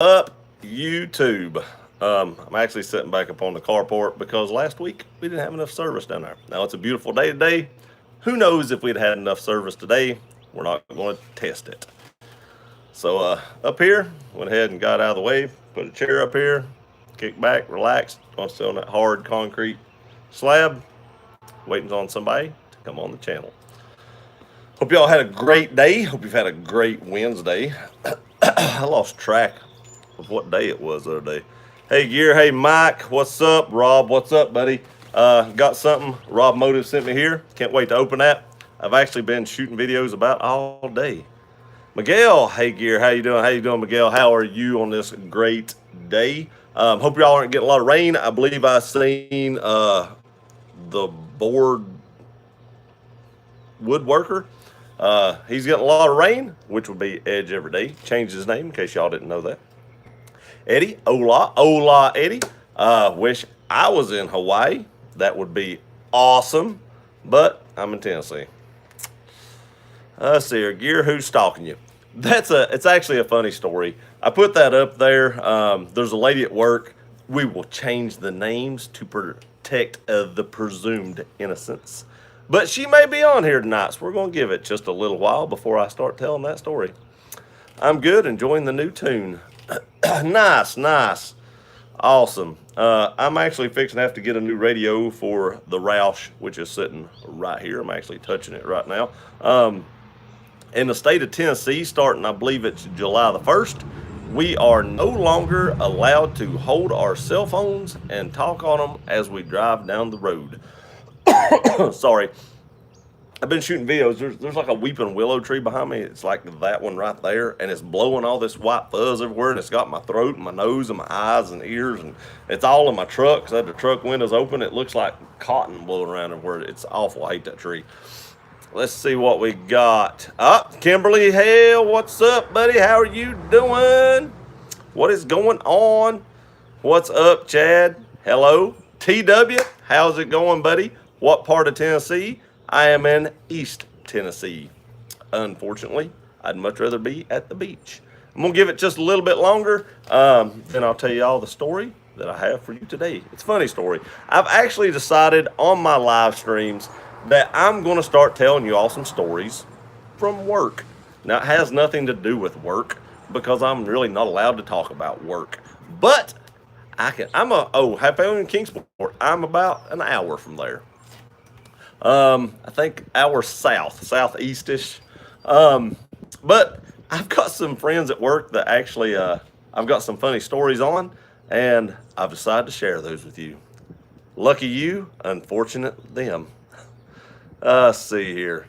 up, YouTube? I'm actually sitting back up on the carport because last week we didn't have enough service down there. Now it's a beautiful day today. Who knows if we'd had enough service today? We're not going to test it. So up here, went ahead and got out of the way, put a chair up here, kick back, relax. I'm still on that hard concrete slab, waiting on somebody to come on the channel. Hope y'all had a great day. Hope you've had a great Wednesday. I lost track of what day it was the other day. Hey, Gear. Hey, Mike. What's up? Rob, what's up, buddy? Got something Rob Motive sent me here. Can't wait to open that. I've actually been shooting videos about all day. Miguel. Hey, Gear. How you doing? How you doing, Miguel? How are you on this great day? Hope y'all aren't getting a lot of rain. I believe I seen the board woodworker. He's getting a lot of rain, which would be Edge every day. Changed his name in case y'all didn't know that. Eddie, hola, Eddie. Wish I was in Hawaii. That would be awesome, but I'm in Tennessee. Let's see here, Gear. Who's stalking you? It's actually a funny story. I put that up there. There's a lady at work. We will change the names to protect the presumed innocence. But she may be on here tonight, so we're going to give it just a little while before I start telling that story. I'm good, enjoying the new tune. Nice. Awesome. I'm actually fixing to have to get a new radio for the Roush, which is sitting right here. I'm actually touching it right now. In the state of Tennessee, starting, I believe it's July the 1st, we are no longer allowed to hold our cell phones and talk on them as we drive down the road. Sorry. I've been shooting videos. There's like a weeping willow tree behind me. It's like that one right there, and it's blowing all this white fuzz everywhere, and it's got my throat and my nose and my eyes and ears, and it's all in my truck because I had the truck windows open. It looks like cotton blowing around everywhere. It's awful. I hate that tree. Let's see what we got. Kimberly Hale, what's up, buddy? How are you doing? What is going on? What's up, Chad? Hello. TW, how's it going, buddy? What part of Tennessee? I am in East Tennessee. Unfortunately, I'd much rather be at the beach. I'm going to give it just a little bit longer, then I'll tell you all the story that I have for you today. It's a funny story. I've actually decided on my live streams that I'm going to start telling you all some stories from work. Now, it has nothing to do with work because I'm really not allowed to talk about work. But have found in Kingsport. I'm about an hour from there. I think hour southeastish. But I've got some friends at work that actually I've got some funny stories on, and I've decided to share those with you. Lucky you, unfortunate them. Let's see here.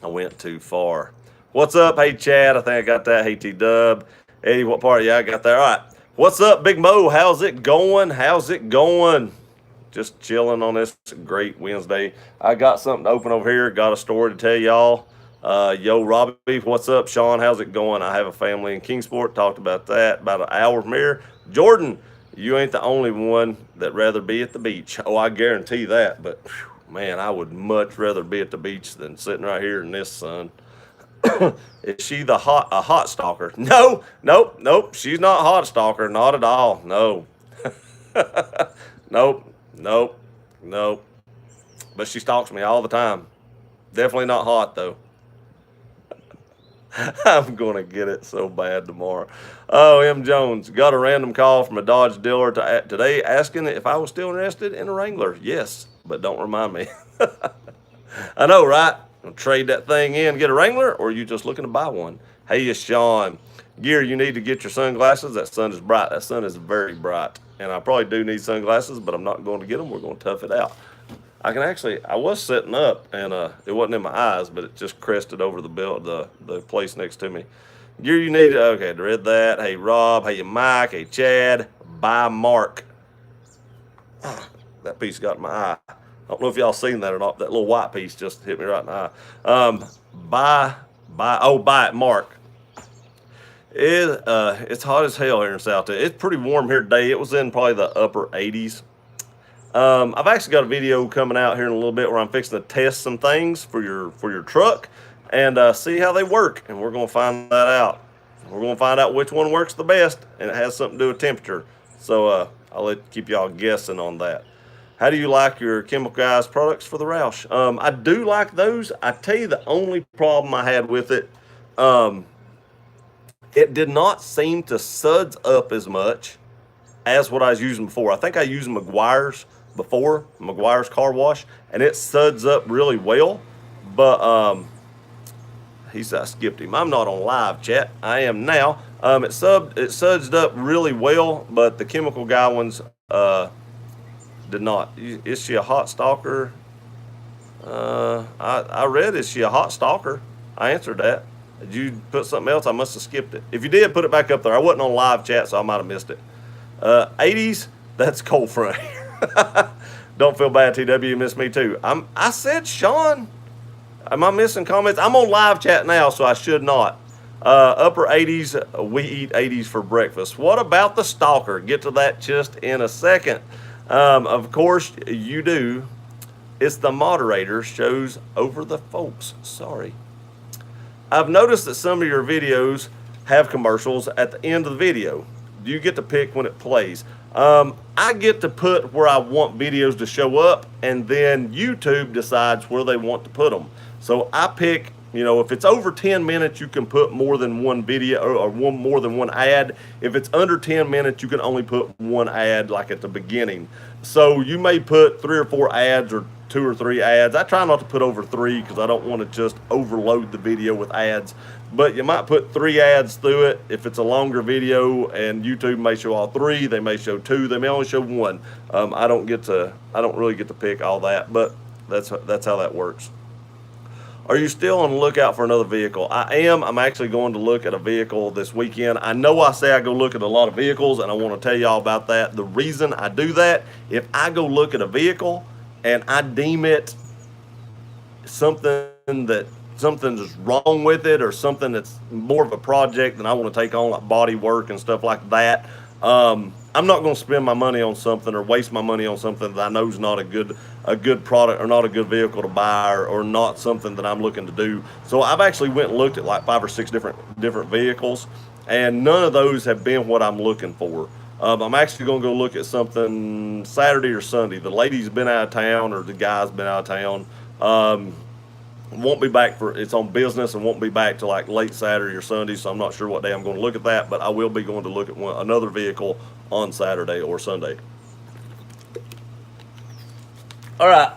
I went too far. What's up? Hey, Chad. I think I got that. Hey, T-Dub. Eddie, what part? Yeah, I got that. All right. What's up, Big Mo? How's it going? Just chilling on this great Wednesday. I got something to open over here. Got a story to tell y'all. Yo, Robbie, what's up? Sean, how's it going? I have a family in Kingsport. Talked about that about an hour from here. Jordan, you ain't the only one that'd rather be at the beach. Oh, I guarantee that. But, man, I would much rather be at the beach than sitting right here in this sun. Is she a hot stalker? No, nope. She's not a hot stalker. Not at all. No. Nope. But she stalks me all the time. Definitely not hot, though. I'm going to get it so bad tomorrow. Oh, M. Jones. Got a random call from a Dodge dealer today asking if I was still interested in a Wrangler. Yes, but don't remind me. I know, right? Trade that thing in, get a Wrangler, or are you just looking to buy one? Hey, it's Sean. Gear, you need to get your sunglasses. That sun is bright. That sun is very bright. And I probably do need sunglasses, but I'm not going to get them. We're going to tough it out. I was sitting up, and it wasn't in my eyes, but it just crested over the place next to me. Gear, you need, okay, I read that. Hey, Rob. Hey, Mike. Hey, Chad. Bye, Mark. That piece got in my eye. I don't know if y'all seen that or not. That little white piece just hit me right in the eye. Bye it, Mark. It's hot as hell here in South Texas. It's pretty warm here today. It was in probably the upper 80s. I've actually got a video coming out here in a little bit where I'm fixing to test some things for your truck and see how they work. And we're going to find that out. We're going to find out which one works the best, and it has something to do with temperature. So I'll keep y'all guessing on that. How do you like your chemical products for the Roush? I do like those. I tell you, the only problem I had with it, um, it did not seem to suds up as much as what I was using before. I think I used McGuire's before, McGuire's car wash, and it suds up really well. But I skipped him. I'm not on live chat. I am now. It sudsed up really well, but the chemical guy ones did not. Is she a hot stalker? I read, is she a hot stalker? I answered that. Did you put something else? I must have skipped it. If you did, put it back up there. I wasn't on live chat, so I might have missed it. 80s, that's cold front. Don't feel bad, TW. You missed me too. I said Sean. Am I missing comments? I'm on live chat now, so I should not. Upper 80s, we eat 80s for breakfast. What about the Stalker? Get to that just in a second. Of course, you do. It's the moderator shows over the folks. Sorry. I've noticed that some of your videos have commercials at the end of the video. Do you get to pick when it plays? I get to put where I want videos to show up, and then YouTube decides where they want to put them. So I pick, if it's over 10 minutes, you can put more than one video or more than one ad. If it's under 10 minutes, you can only put one ad, like at the beginning. So you may put 3 or 4 ads or 2 or 3 ads. I try not to put over 3 because I don't want to just overload the video with ads. But you might put 3 ads through it if it's a longer video, and YouTube may show all 3. They may show 2. They may only show 1. I don't really get to pick all that, but that's how that works. Are you still on the lookout for another vehicle? I am. I'm actually going to look at a vehicle this weekend. I know I say I go look at a lot of vehicles, and I want to tell y'all about that. The reason I do that, if I go look at a vehicle and I deem it something's wrong with it, or something that's more of a project than I want to take on, like body work and stuff like that, I'm not going to spend my money on something or waste my money on something that I know is not a good product or not a good vehicle to buy, or not something that I'm looking to do. So I've actually went and looked at like 5 or 6 different vehicles, and none of those have been what I'm looking for. I'm actually going to go look at something Saturday or Sunday. The lady's been out of town, or the guy's been out of town. Won't be back it's on business, and won't be back till like late Saturday or Sunday, so I'm not sure what day I'm going to look at that, but I will be going to look at another vehicle on Saturday or Sunday. All right,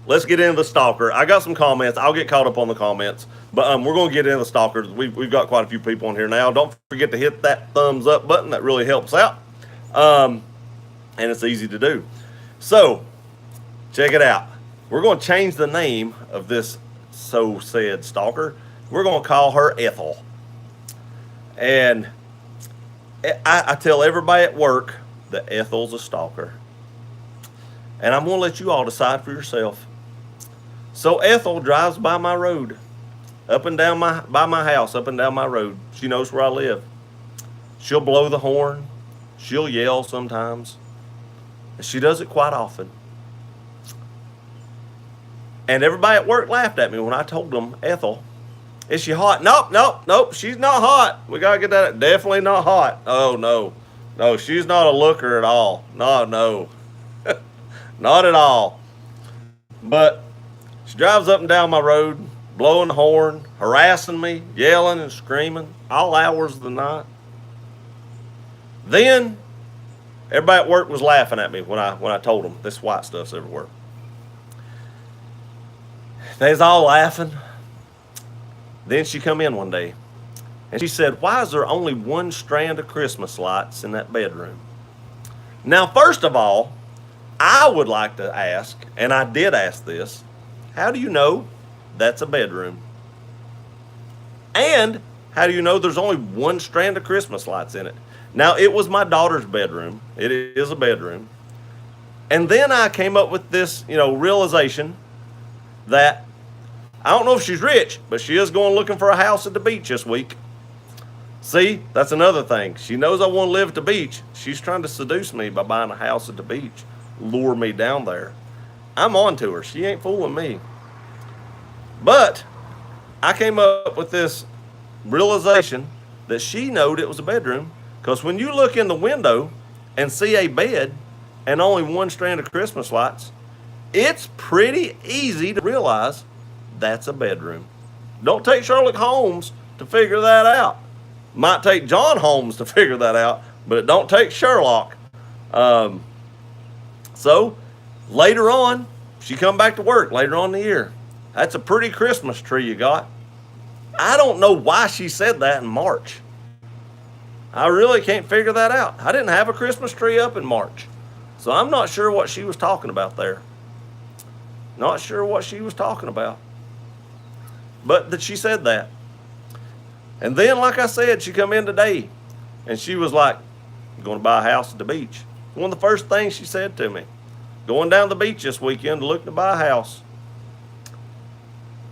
let's get into the Stalker. I got some comments. I'll get caught up on the comments, but we're going to get into the Stalker. We've got quite a few people on here now. Don't forget to hit that thumbs up button. That really helps out, and it's easy to do. So check it out. We're going to change the name of this so-said Stalker. We're going to call her Ethel. And I tell everybody at work that Ethel's a stalker. And I'm going to let you all decide for yourself. So Ethel drives by my road, by my house, up and down my road. She knows where I live. She'll blow the horn. She'll yell sometimes. And she does it quite often. And everybody at work laughed at me when I told them, Ethel, is she hot? Nope, she's not hot. We got to get that. Definitely not hot. Oh, no, she's not a looker at all. No, not at all. But she drives up and down my road, blowing the horn, harassing me, yelling and screaming, all hours of the night. Then, everybody at work was laughing at me when I told them this white stuff's everywhere. They was all laughing. Then she come in one day, and she said, why is there only one strand of Christmas lights in that bedroom? Now, first of all, I would like to ask, and I did ask this, how do you know that's a bedroom? And how do you know there's only one strand of Christmas lights in it? Now, it was my daughter's bedroom. It is a bedroom. And then I came up with this, realization that I don't know if she's rich, but she is going looking for a house at the beach this week. See, that's another thing. She knows I want to live at the beach. She's trying to seduce me by buying a house at the beach, lure me down there. I'm on to her. She ain't fooling me. But I came up with this realization that she knowed it was a bedroom, because when you look in the window and see a bed and only one strand of Christmas lights, it's pretty easy to realize that's a bedroom. Don't take Sherlock Holmes to figure that out. Might take John Holmes to figure that out, but it don't take Sherlock. So later on, she come back to work later on in the year. That's a pretty Christmas tree you got. I don't know why she said that in March. I really can't figure that out. I didn't have a Christmas tree up in March. So I'm not sure what she was talking about there. Not sure what she was talking about. But that she said that. And then, like I said, she come in today and she was like, I'm going to buy a house at the beach. One of the first things she said to me, going down to the beach this weekend to look to buy a house.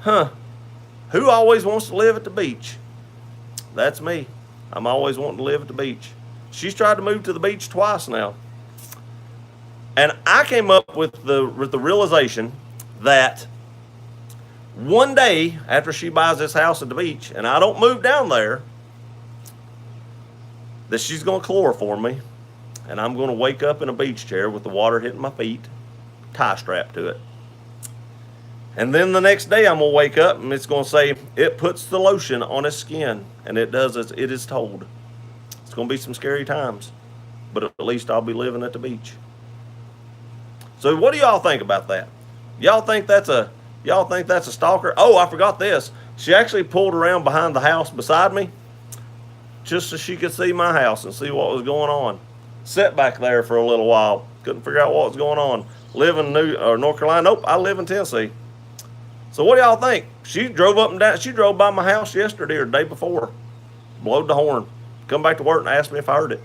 Huh. Who always wants to live at the beach? That's me. I'm always wanting to live at the beach. She's tried to move to the beach twice now. And I came up with the realization that one day after she buys this house at the beach and I don't move down there, that she's going to chloroform me and I'm going to wake up in a beach chair with the water hitting my feet, tie strapped to it. And then the next day I'm going to wake up and it's going to say, it puts the lotion on his skin, and it does as it is told. It's going to be some scary times, but at least I'll be living at the beach. So what do y'all think about that? Y'all think that's a stalker? Oh, I forgot this. She actually pulled around behind the house beside me just so she could see my house and see what was going on. Sat back there for a little while. Couldn't figure out what was going on. Live in North Carolina. Nope, I live in Tennessee. So what do y'all think? She drove up and down. She drove by my house yesterday or the day before. Blowed the horn. Come back to work and asked me if I heard it.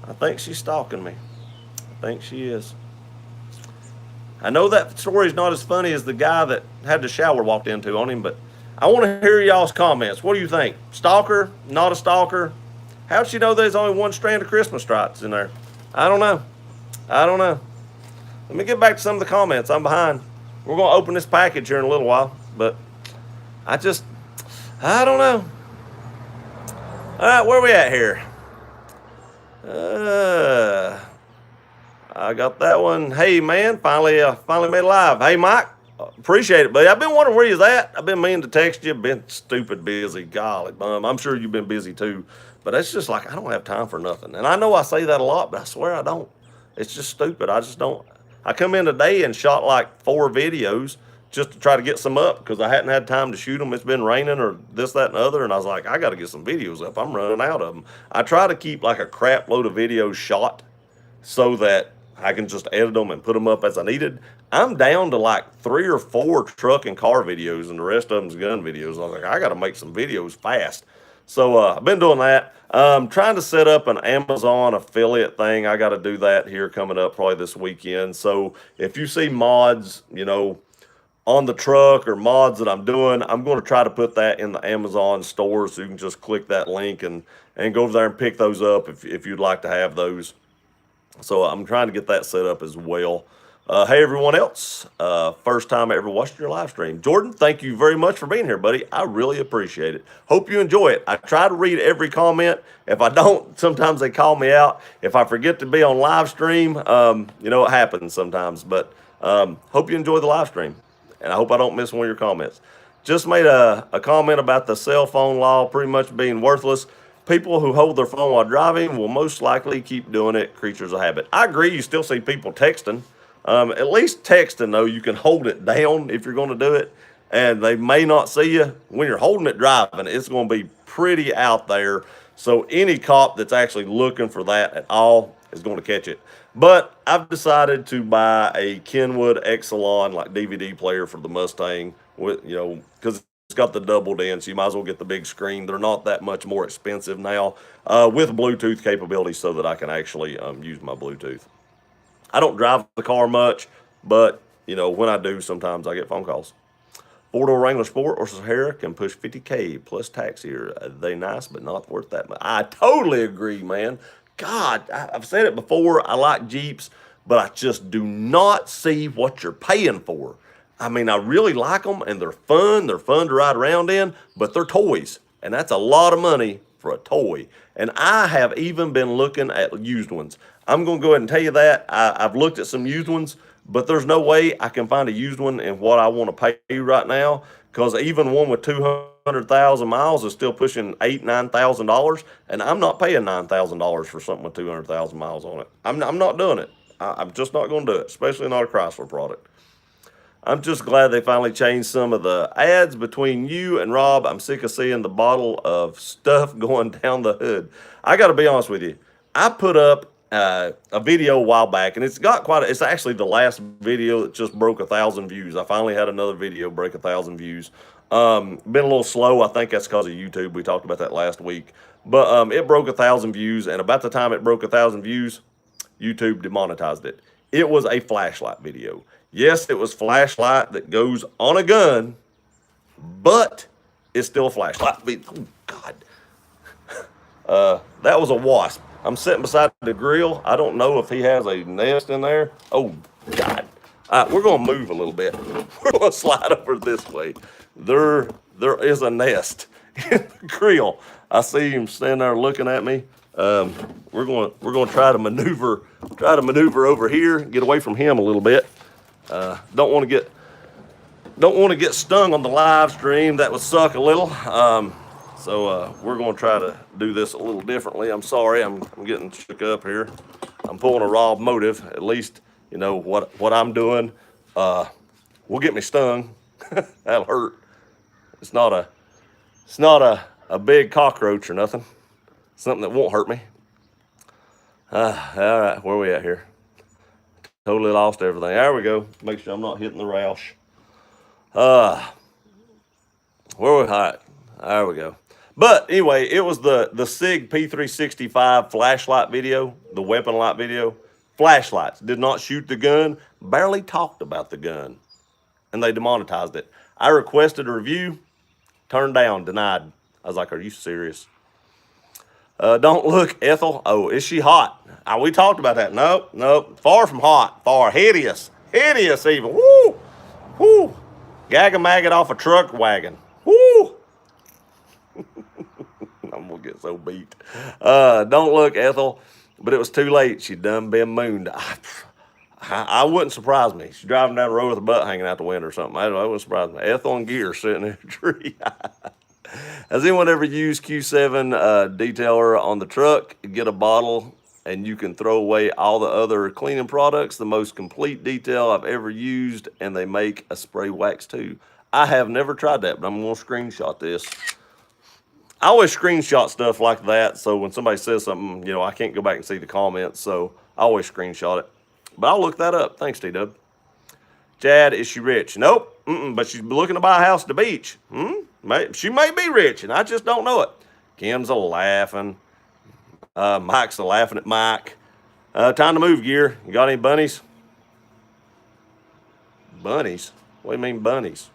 I think she's stalking me. I think she is. I know that story's not as funny as the guy that had the shower walked into on him, but I want to hear y'all's comments. What do you think? Stalker? Not a stalker? How'd she know there's only one strand of Christmas lights in there? I don't know. Let me get back to some of the comments. I'm behind. We're going to open this package here in a little while, but I don't know. All right, where are we at here? I got that one. Hey, man, finally made it live. Hey, Mike, appreciate it, buddy. I've been wondering where you're at. I've been meaning to text you. Been stupid busy. Golly, bum. I'm sure you've been busy too, but it's just like I don't have time for nothing. And I know I say that a lot, but I swear I don't. It's just stupid. I just don't. I come in today and shot like 4 videos just to try to get some up because I hadn't had time to shoot them. It's been raining or this, that, and the other. And I was like, I got to get some videos up. I'm running out of them. I try to keep like a crap load of videos shot so that I can just edit them and put them up as I needed. I'm down to like 3 or 4 truck and car videos, and the rest of them's gun videos. I was like, I got to make some videos fast. So I've been doing that. Trying to set up an Amazon affiliate thing. I got to do that here coming up probably this weekend. So if you see mods, on the truck or mods that I'm doing, I'm going to try to put that in the Amazon store so you can just click that link and go over there and pick those up if you'd like to have those. So I'm trying to get that set up as well. Hey, everyone else, first time I ever watched your live stream. Jordan, thank you very much for being here, buddy. I really appreciate it. Hope you enjoy it. I try to read every comment. If I don't, sometimes they call me out. If I forget to be on live stream, it happens sometimes. But hope you enjoy the live stream. And I hope I don't miss one of your comments. Just made a comment about the cell phone law pretty much being worthless. People who hold their phone while driving will most likely keep doing it. Creatures of habit. I agree. You still see people texting. At least texting, though, you can hold it down if you're going to do it. And they may not see you. When you're holding it driving, it's going to be pretty out there. So any cop that's actually looking for that at all is going to catch it. But I've decided to buy a Kenwood Exelon like DVD player for the Mustang with, because it's got the double in, so you might as well get the big screen. They're not that much more expensive now with Bluetooth capability so that I can actually use my Bluetooth. I don't drive the car much, but, when I do, sometimes I get phone calls. 4-door Wrangler Sport or Sahara can push 50K plus tax here. They nice, but not worth that much. I totally agree, man. God, I've said it before. I like Jeeps, but I just do not see what you're paying for. I mean, I really like them, and they're fun. They're fun to ride around in, but they're toys. and that's a lot of money for a toy. And I have even been looking at used ones. I'm going to go ahead and tell you that. I've looked at some used ones, but there's no way I can find a used one in what I want to pay you right now, because even one with 200,000 miles is still pushing $9,000, and I'm not paying $9,000 for something with 200,000 miles on it. I'm not doing it. I'm just not going to do it, especially not a Chrysler product. I'm just glad they finally changed some of the ads between you and Rob. I'm sick of seeing the bottle of stuff going down the hood. I got to be honest with you. I put up a video a while back, and it's actually the last video that just broke 1,000 views. I finally had another video break 1,000 views. Been a little slow. I think that's because of YouTube. We talked about that last week. But it broke 1,000 views, and about the time it broke 1,000 views, YouTube demonetized it. It was a flashlight video. Yes, it was flashlight that goes on a gun, but it's still a flashlight. Oh, God. That was a wasp. I'm sitting beside the grill. I don't know if he has a nest in there. Oh, God. We're going to move a little bit. We're going to slide over this way. There is a nest in the grill. I see him standing there looking at me. We're going to try to maneuver over here, get away from him a little bit. Don't want to get stung on the live stream. That would suck a little. So we're going to try to do this a little differently. I'm sorry, I'm getting shook up here. I'm pulling a Rob motive. At least you know what I'm doing. Will get me stung. That'll hurt. It's not a big cockroach or nothing. Something that won't hurt me. All right, where are we at here? Totally lost everything. There we go. Make sure I'm not hitting the Roush. Where we at? There we go. But anyway, it was the SIG P365 flashlight video, the weapon light video. Flashlights. Did not shoot the gun. Barely talked about the gun. And they demonetized it. I requested a review. Turned down. Denied. I was like, are you serious? Don't look, Ethel. Oh, is she hot? We talked about that. Nope. Far from hot. Far hideous. Hideous even. Woo! Woo! Gag-a-maggot off a truck wagon. Woo! I'm going to get so beat. Don't look, Ethel. But it was too late. She done been mooned. I wouldn't surprise me. She's driving down the road with her butt hanging out the window or something. I wouldn't surprise me. Ethel and Gear sitting in a tree. Has anyone ever used Q7 detailer on the truck? Get a bottle and you can throw away all the other cleaning products. The most complete detail I've ever used, and they make a spray wax too. I have never tried that, but I'm going to screenshot this. I always screenshot stuff like that, so when somebody says something, I can't go back and see the comments, so I always screenshot it. But I'll look that up. Thanks, T-Dub. Chad, is she rich? Nope. But she's looking to buy a house at the beach. She may be rich, and I just don't know it. Kim's laughing. Mike's laughing at Mike. Time to move, Gear. You got any bunnies? Bunnies? What do you mean bunnies?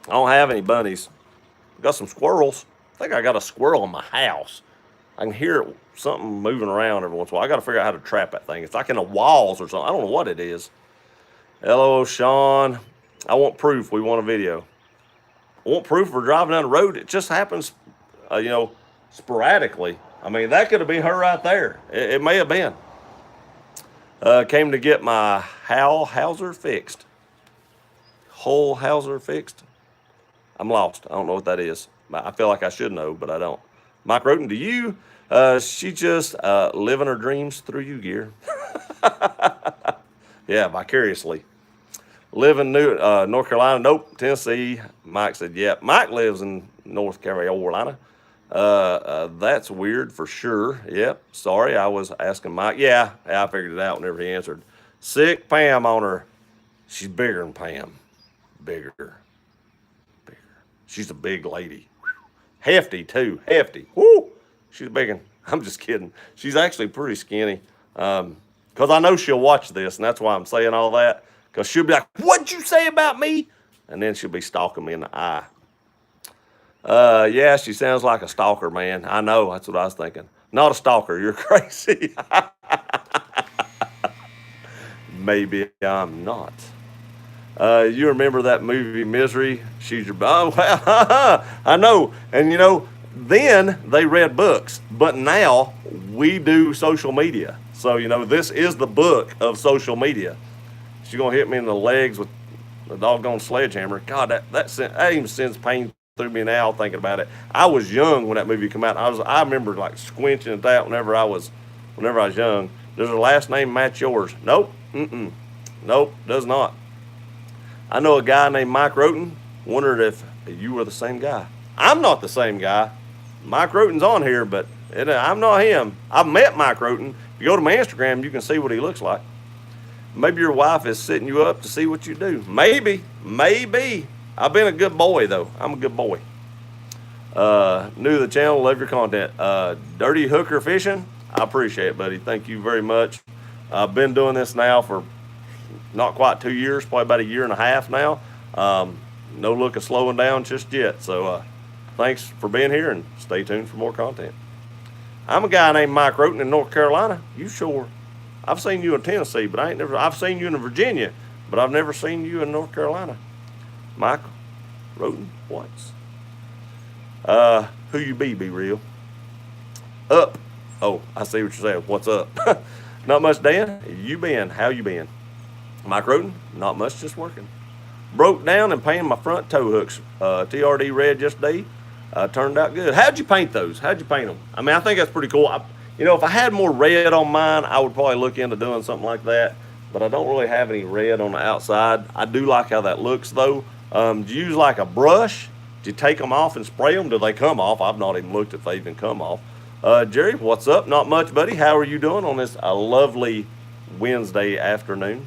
I don't have any bunnies. Got some squirrels. I think I got a squirrel in my house. I can hear something moving around every once in a while. I got to figure out how to trap that thing. It's like in the walls or something. I don't know what it is. Hello, Sean. I want proof. We want a video. I want proof we're driving down the road. It just happens, sporadically. I mean, that could have been her right there. It may have been. Came to get my Hauser fixed. Whole Hauser fixed. I'm lost. I don't know what that is. I feel like I should know, but I don't. Mike Roten, to you, she just living her dreams through you, Gear. Yeah, vicariously. Live in North Carolina. Nope. Tennessee. Mike said, yeah. Mike lives in North Carolina. That's weird for sure. Yep. Sorry, I was asking Mike. Yeah, I figured it out whenever he answered. Sick Pam on her. She's bigger than Pam. Bigger. She's a big lady. Hefty, too. Hefty. Woo! She's a big one. I'm just kidding. She's actually pretty skinny. Because I know she'll watch this, and that's why I'm saying all that. Because she'll be like, what'd you say about me? And then she'll be stalking me in the eye. Yeah, she sounds like a stalker, man. I know. That's what I was thinking. Not a stalker. You're crazy. Maybe I'm not. You remember that movie Misery? She's your oh, well, I know. And you know, then they read books, but now we do social media. So you know, this is the book of social media. She's gonna hit me in the legs with a doggone sledgehammer. God, that even sends pain through me now thinking about it. I was young when that movie came out. I remember like squinching at that whenever I was young. Does her last name match yours? Nope. Nope, does not. I know a guy named Mike Roten. Wondered if you were the same guy. I'm not the same guy. Mike Roten's on here, but I'm not him. I've met Mike Roten. If you go to my Instagram, you can see what he looks like. Maybe your wife is setting you up to see what you do. Maybe. I've been a good boy, though. I'm a good boy. New to the channel, love your content. Dirty Hooker Fishing, I appreciate it, buddy. Thank you very much. I've been doing this now for not quite 2 years, probably about a year and a half now. No look of slowing down just yet. So thanks for being here, and stay tuned for more content. I'm a guy named Mike Roten in North Carolina. You sure? I've seen you in Tennessee, but I've seen you in Virginia, but I've never seen you in North Carolina. Michael Roten, once. Who you be real? Up. Oh, I see what you're saying. What's up? Not much, Dan. You been? How you been? Mike Roten, not much, just working. Broke down and painted my front tow hooks. TRD red yesterday. Turned out good. How'd you paint those? How'd you paint them? I mean, I think that's pretty cool. You know, if I had more red on mine, I would probably look into doing something like that. But I don't really have any red on the outside. I do like how that looks, though. Do you use like a brush? Do you take them off and spray them? Do they come off? I've not even looked if they even come off. Jerry, what's up? Not much, buddy. How are you doing on this lovely Wednesday afternoon?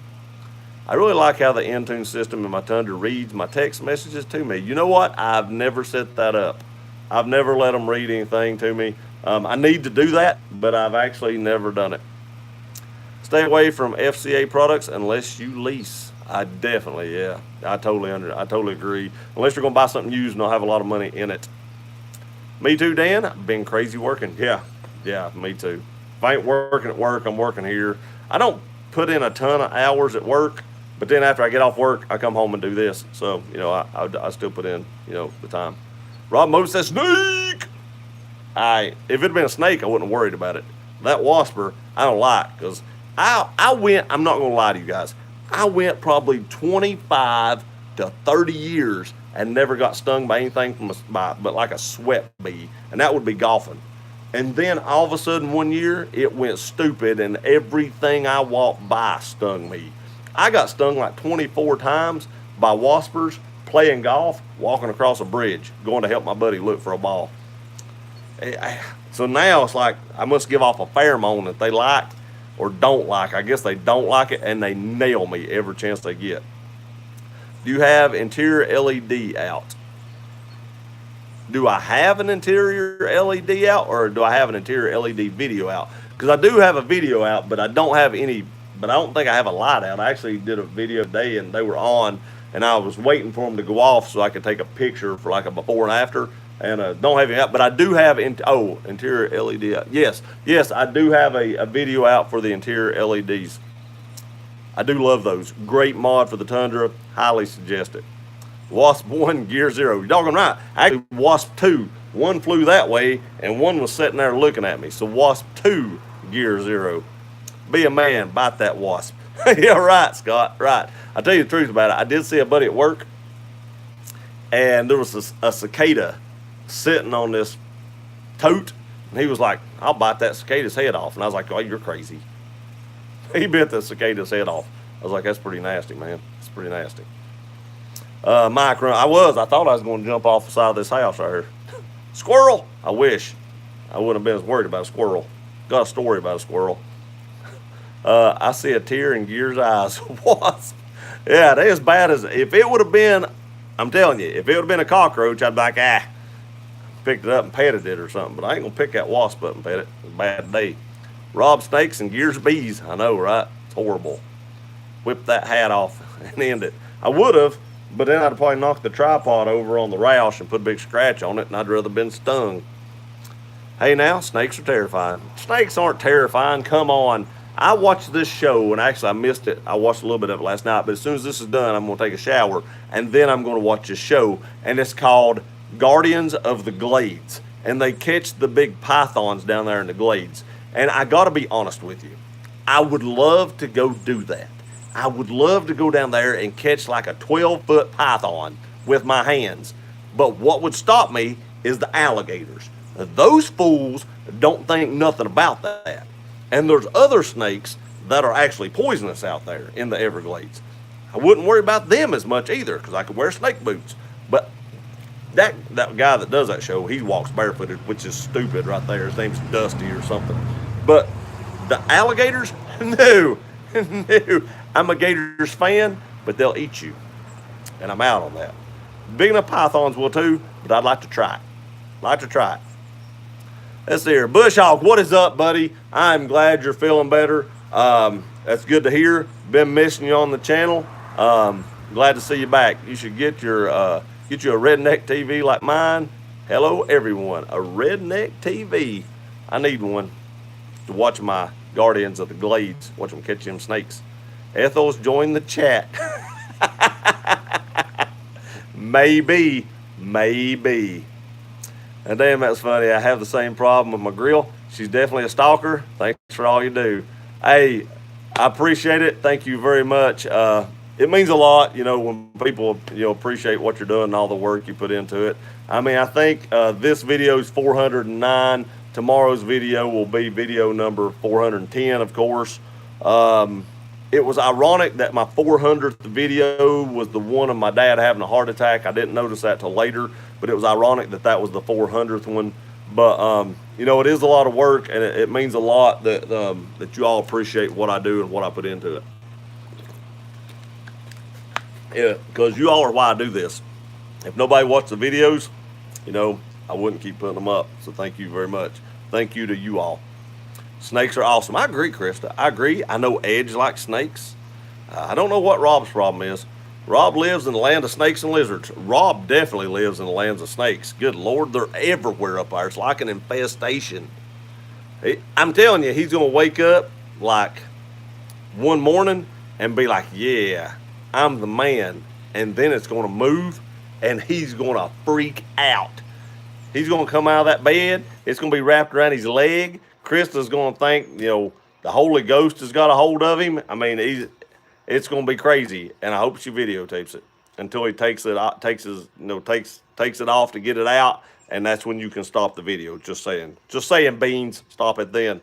I really like how the Intune system in my Tundra reads my text messages to me. You know what? I've never set that up. I've never let them read anything to me. I need to do that, but I've actually never done it. Stay away from FCA products unless you lease. I definitely, yeah. I totally agree. Unless you're going to buy something used and don't have a lot of money in it. Me too, Dan. I've been crazy working. Yeah, me too. If I ain't working at work, I'm working here. I don't put in a ton of hours at work, but then after I get off work, I come home and do this. So, you know, I still put in, you know, the time. Rob Moses says, snake! If it had been a snake, I wouldn't have worried about it. That wasper, I don't like, because I went, I'm not going to lie to you guys, I went probably 25 to 30 years and never got stung by anything but like a sweat bee, and that would be golfing. And then all of a sudden one year, it went stupid, and everything I walked by stung me. I got stung like 24 times by waspers playing golf, walking across a bridge, going to help my buddy look for a ball. So now it's like I must give off a pheromone that they like or don't like. I guess they don't like it, and they nail me every chance they get. Do you have interior LED out? Do I have an interior LED out, or do I have an interior LED video out? Because I do have a video out, but I don't have any, but I don't think I have a light out. I actually did a video today, and they were on, and I was waiting for them to go off so I could take a picture for like a before and after. And don't have it out, but I do have interior LED out. Yes, I do have a video out for the interior LEDs. I do love those. Great mod for the Tundra. Highly suggest it. Wasp 1, Gear 0. You're doggone right. Actually, Wasp 2. One flew that way, and one was sitting there looking at me. So Wasp 2, Gear 0. Be a man. Bite that wasp. Yeah, right, Scott. Right. I'll tell you the truth about it. I did see a buddy at work, and there was a cicada sitting on this tote, and he was like, I'll bite that cicada's head off. And I was like, oh, you're crazy. He bit the cicada's head off. I was like, that's pretty nasty, man. It's pretty nasty. Mike, I thought I was going to jump off the side of this house right here. Squirrel! I wish. I wouldn't have been as worried about a squirrel. Got a story about a squirrel. I see a tear in Gear's eyes. Wasp. Yeah, they as bad as, if it would have been, I'm telling you, if it would have been a cockroach, I'd be like, picked it up and petted it or something. But I ain't going to pick that wasp up and pet it. It's a bad day. Rob snakes and Gears bees. I know, right? It's horrible. Whip that hat off and end it. I would have, but then I'd probably knock the tripod over on the roush and put a big scratch on it, and I'd rather been stung. Hey now, snakes are terrifying. Snakes aren't terrifying. Come on. I watched this show, and actually I missed it. I watched a little bit of it last night, but as soon as this is done, I'm going to take a shower, and then I'm going to watch this show, and it's called Guardians of the Glades. And they catch the big pythons down there in the glades. And I got to be honest with you, I would love to go do that. I would love to go down there and catch like a 12-foot python with my hands. But what would stop me is the alligators. Those fools don't think nothing about that. And there's other snakes that are actually poisonous out there in the Everglades. I wouldn't worry about them as much either because I could wear snake boots. But that guy that does that show, he walks barefooted, which is stupid right there. His name's Dusty or something. But the alligators, no, no. I'm a Gators fan, but they'll eat you. And I'm out on that. Big enough pythons will too, but I'd like to try it. Like to try it. Let's see here. Bush Hawk, what is up, buddy? I'm glad you're feeling better. That's good to hear. Been missing you on the channel. Glad to see you back. You should get you a redneck TV like mine. Hello, everyone. A redneck TV. I need one to watch my Guardians of the Glades. Watch them catch them snakes. Ethel's joined the chat. Maybe. And damn, that's funny. I have the same problem with my grill. She's definitely a stalker. Thanks for all you do. Hey, I appreciate it. Thank you very much. It means a lot, when people, appreciate what you're doing and all the work you put into it. I mean, I think this video is 409. Tomorrow's video will be video number 410, of course. It was ironic that my 400th video was the one of my dad having a heart attack. I didn't notice that till later, but it was ironic that that was the 400th one. But, it is a lot of work, and it means a lot that you all appreciate what I do and what I put into it. Yeah, because you all are why I do this. If nobody watched the videos, I wouldn't keep putting them up. So thank you very much. Thank you to you all. Snakes are awesome. I agree, Krista. I agree. I know Edge likes snakes. I don't know what Rob's problem is. Rob lives in the land of snakes and lizards. Rob definitely lives in the lands of snakes. Good Lord, they're everywhere up there. It's like an infestation. I'm telling you, he's going to wake up like one morning and be like, yeah, I'm the man. And then it's going to move and he's going to freak out. He's going to come out of that bed. It's going to be wrapped around his leg. Krista's going to think, the Holy Ghost has got a hold of him. I mean, it's going to be crazy, and I hope she videotapes it until he takes it off to get it out, and that's when you can stop the video. Just saying, Beans, stop it then.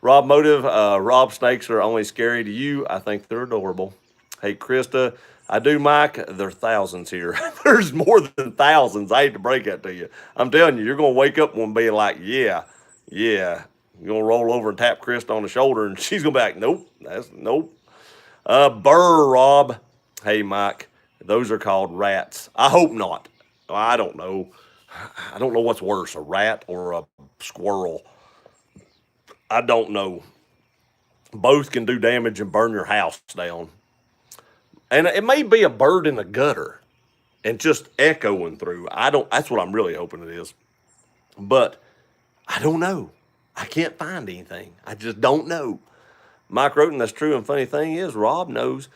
Rob Motive, Rob snakes are only scary to you. I think they're adorable. Hey, Krista, I do, Mike. There are thousands here. There's more than thousands. I hate to break that to you. I'm telling you, you're going to wake up one being like, yeah. You're going to roll over and tap Krista on the shoulder, and she's going to be like, nope. Burr, Rob. Hey, Mike. Those are called rats. I hope not. I don't know. I don't know what's worse, a rat or a squirrel. I don't know. Both can do damage and burn your house down. And it may be a bird in the gutter and just echoing through. That's what I'm really hoping it is. But I don't know. I can't find anything. I just don't know. Mike Roten, that's true. And funny thing is, Rob knows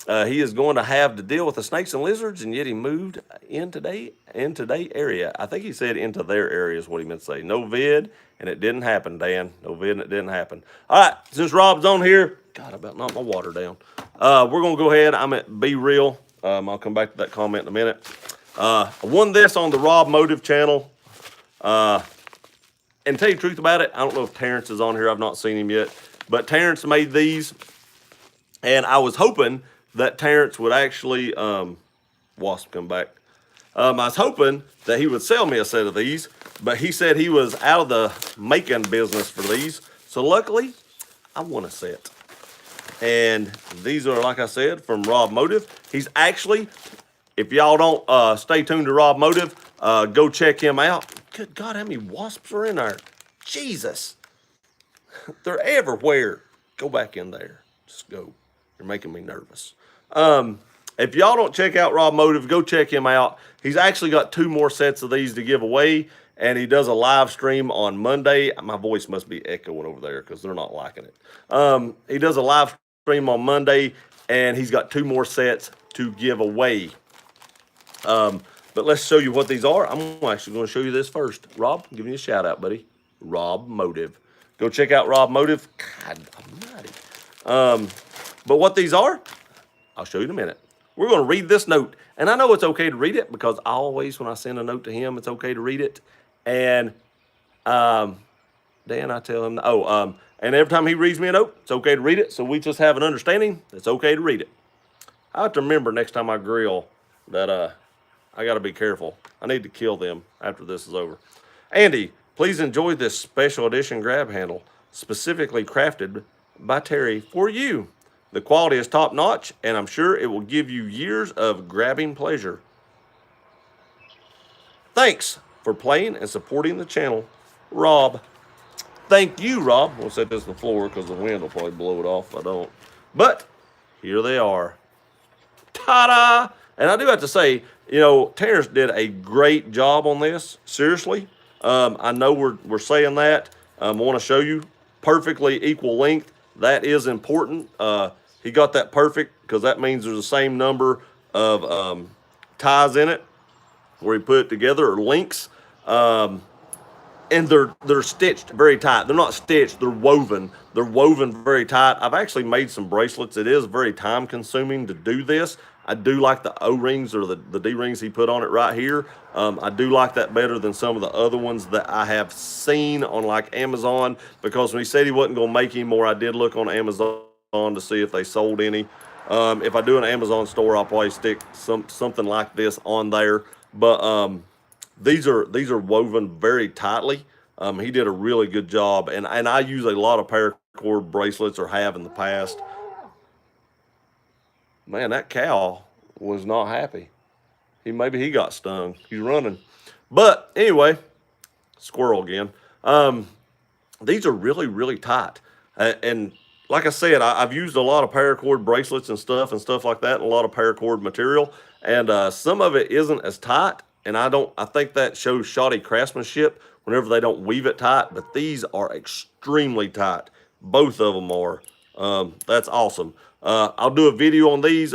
he is going to have to deal with the snakes and lizards, and yet he moved into their area. I think he said into their area is what he meant to say. No vid, and it didn't happen, Dan. No vid, and it didn't happen. All right, since Rob's on here, God, I about knocked my water down. We're going to go ahead. I'm at Be Real. I'll come back to that comment in a minute. I won this on the Rob Motive channel. And tell you the truth about it, I don't know if Terrence is on here. I've not seen him yet. But Terrence made these. And I was hoping that Terrence would actually, Wasp come back. I was hoping that he would sell me a set of these. But he said he was out of the making business for these. So luckily, I won a set. And these are, like I said, from Rob Motive. He's actually, if y'all don't stay tuned to Rob Motive, go check him out. Good God, how many wasps are in there? Jesus. They're everywhere. Go back in there. Just go. You're making me nervous. If y'all don't check out Rob Motive, go check him out. He's actually got 2 more sets of these to give away. and he does a live stream on Monday. My voice must be echoing over there because they're not liking it. He does a live stream on Monday, and he's got 2 more sets to give away. But let's show you what these are. I'm actually going to show you this first. Rob, give me a shout out, buddy. Rob Motive. Go check out Rob Motive. God almighty. But what these are, I'll show you in a minute. We're going to read this note. And I know it's okay to read it because I always, when I send a note to him, it's okay to read it. And Dan, I tell him, and every time he reads me a note, it's okay to read it. So we just have an understanding it's okay to read it. I have to remember next time I grill that I got to be careful. I need to kill them after this is over. Andy, please enjoy this special edition grab handle, specifically crafted by Terry for you. The quality is top notch, and I'm sure it will give you years of grabbing pleasure. Thanks for playing and supporting the channel, Rob. Thank you, Rob. We'll set this on the floor because the wind will probably blow it off if I don't. But here they are. Ta-da! And I do have to say, Terrence did a great job on this. Seriously. I know we're saying that. I want to show you perfectly equal length. That is important. He got that perfect because that means there's the same number of ties in it where he put it together, or links. And they're stitched very tight. They're not stitched, they're woven. They're woven very tight. I've actually made some bracelets. It is very time consuming to do this. I do like the O-rings or the D-rings he put on it right here. I do like that better than some of the other ones that I have seen on like Amazon, because when he said he wasn't going to make any more, I did look on Amazon to see if they sold any. If I do an Amazon store, I'll probably stick something like this on there. But these are woven very tightly. He did a really good job, and I use a lot of paracord bracelets, or have in the past. Man, that cow was not happy. Maybe he got stung. He's running. But anyway, squirrel again. These are really, really tight. And like I said, I've used a lot of paracord bracelets and stuff like that, and a lot of paracord material. And some of it isn't as tight. And I think that shows shoddy craftsmanship whenever they don't weave it tight. But these are extremely tight. Both of them are. That's awesome. I'll do a video on these.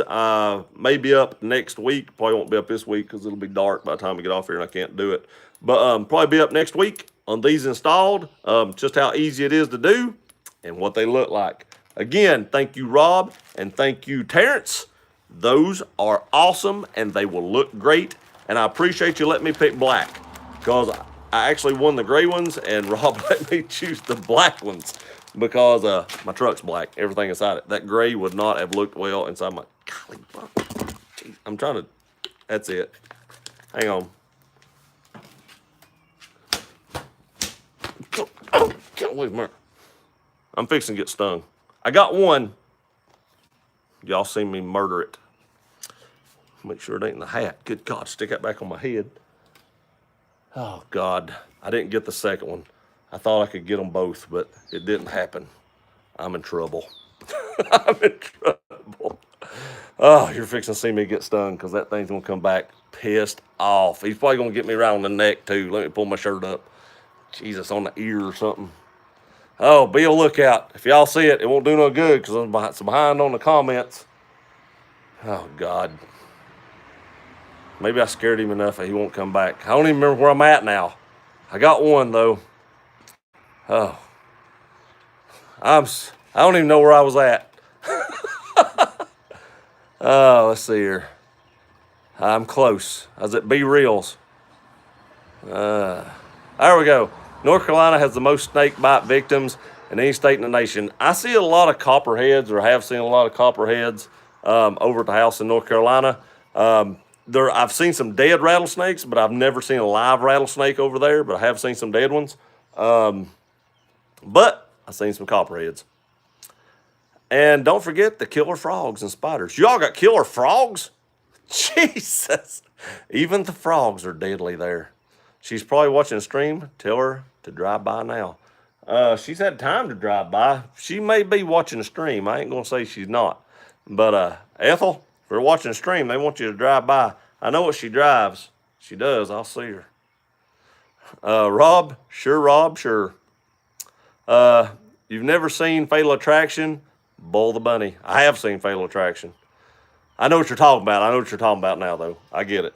Maybe up next week. Probably won't be up this week because it'll be dark by the time we get off here and I can't do it. But probably be up next week on these installed. Just how easy it is to do and what they look like. Again, thank you, Rob, and thank you, Terrence. Those are awesome, and they will look great. And I appreciate you letting me pick black, because I actually won the gray ones, and Rob let me choose the black ones because my truck's black, everything inside it. That gray would not have looked well inside my, golly, I'm trying to, that's it. Hang on. Oh, can't believe me. I'm fixing to get stung. I got one. Y'all seen me murder it. Make sure it ain't in the hat. Good God, stick that back on my head. Oh, God. I didn't get the second one. I thought I could get them both, but it didn't happen. I'm in trouble. I'm in trouble. Oh, you're fixing to see me get stung because that thing's going to come back pissed off. He's probably going to get me around the neck, too. Let me pull my shirt up. Jesus, on the ear or something. Oh, be a lookout. If y'all see it, it won't do no good because I'm behind on the comments. Oh, God. Maybe I scared him enough that he won't come back. I don't even remember where I'm at now. I got one, though. Oh. I don't even know where I was at. Oh, let's see here. I'm close. I was at B Reels. There we go. North Carolina has the most snake bite victims in any state in the nation. I see a lot of copperheads, or have seen a lot of copperheads over at the house in North Carolina. I've seen some dead rattlesnakes, but I've never seen a live rattlesnake over there, but I have seen some dead ones. But I've seen some copperheads. And don't forget the killer frogs and spiders. Y'all got killer frogs? Jesus. Even the frogs are deadly there. She's probably watching the stream. Tell her to drive by now. She's had time to drive by. She may be watching the stream. I ain't going to say she's not. But Ethel, if you're watching the stream, they want you to drive by. I know what she drives. She does. I'll see her. Rob, sure, Rob, sure. Uh, you've never seen Fatal Attraction? Bull the Bunny. I have seen Fatal Attraction. I know what you're talking about. I know what you're talking about now, though. I get it.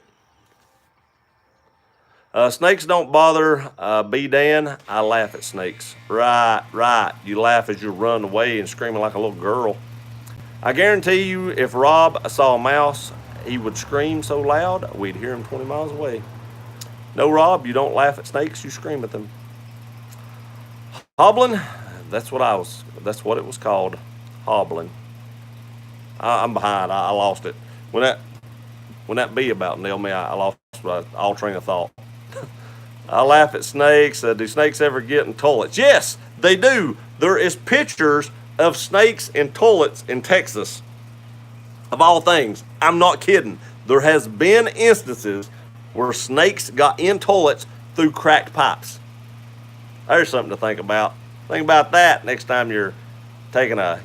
Snakes don't bother B. Dan. I laugh at snakes. Right, right. You laugh as you run away and screaming like a little girl. I guarantee you, if Rob saw a mouse, he would scream so loud we'd hear him 20 miles away. No, Rob, you don't laugh at snakes. You scream at them. Hobbling. That's what it was called. Hobbling. I'm behind. I lost it. When that bee about nailed me, I lost all train of thought. I laugh at snakes. Do snakes ever get in toilets? Yes, they do. There is pictures of snakes in toilets in Texas. Of all things, I'm not kidding. There has been instances where snakes got in toilets through cracked pipes. There's something to think about. Think about that next time you're taking a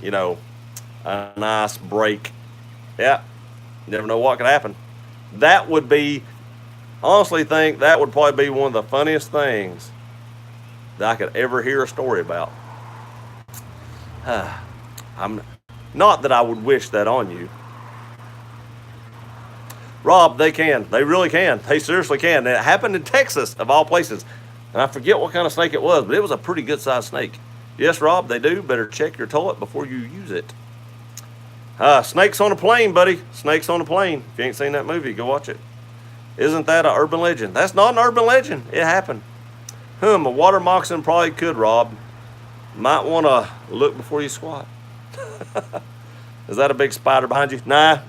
nice break. Yeah, never know what could happen. That would be, honestly think that would probably be one of the funniest things that I could ever hear a story about. I'm not that I would wish that on you. Rob, they can. They really can. They seriously can. And it happened in Texas, of all places. And I forget what kind of snake it was, but it was a pretty good sized snake. Yes, Rob, they do. Better check your toilet before you use it. Snakes on a Plane, buddy. Snakes on a Plane. If you ain't seen that movie, go watch it. Isn't that an urban legend? That's not an urban legend. It happened. A water moccasin probably could, Rob. Might want to look before you squat. Is that a big spider behind you? Nah,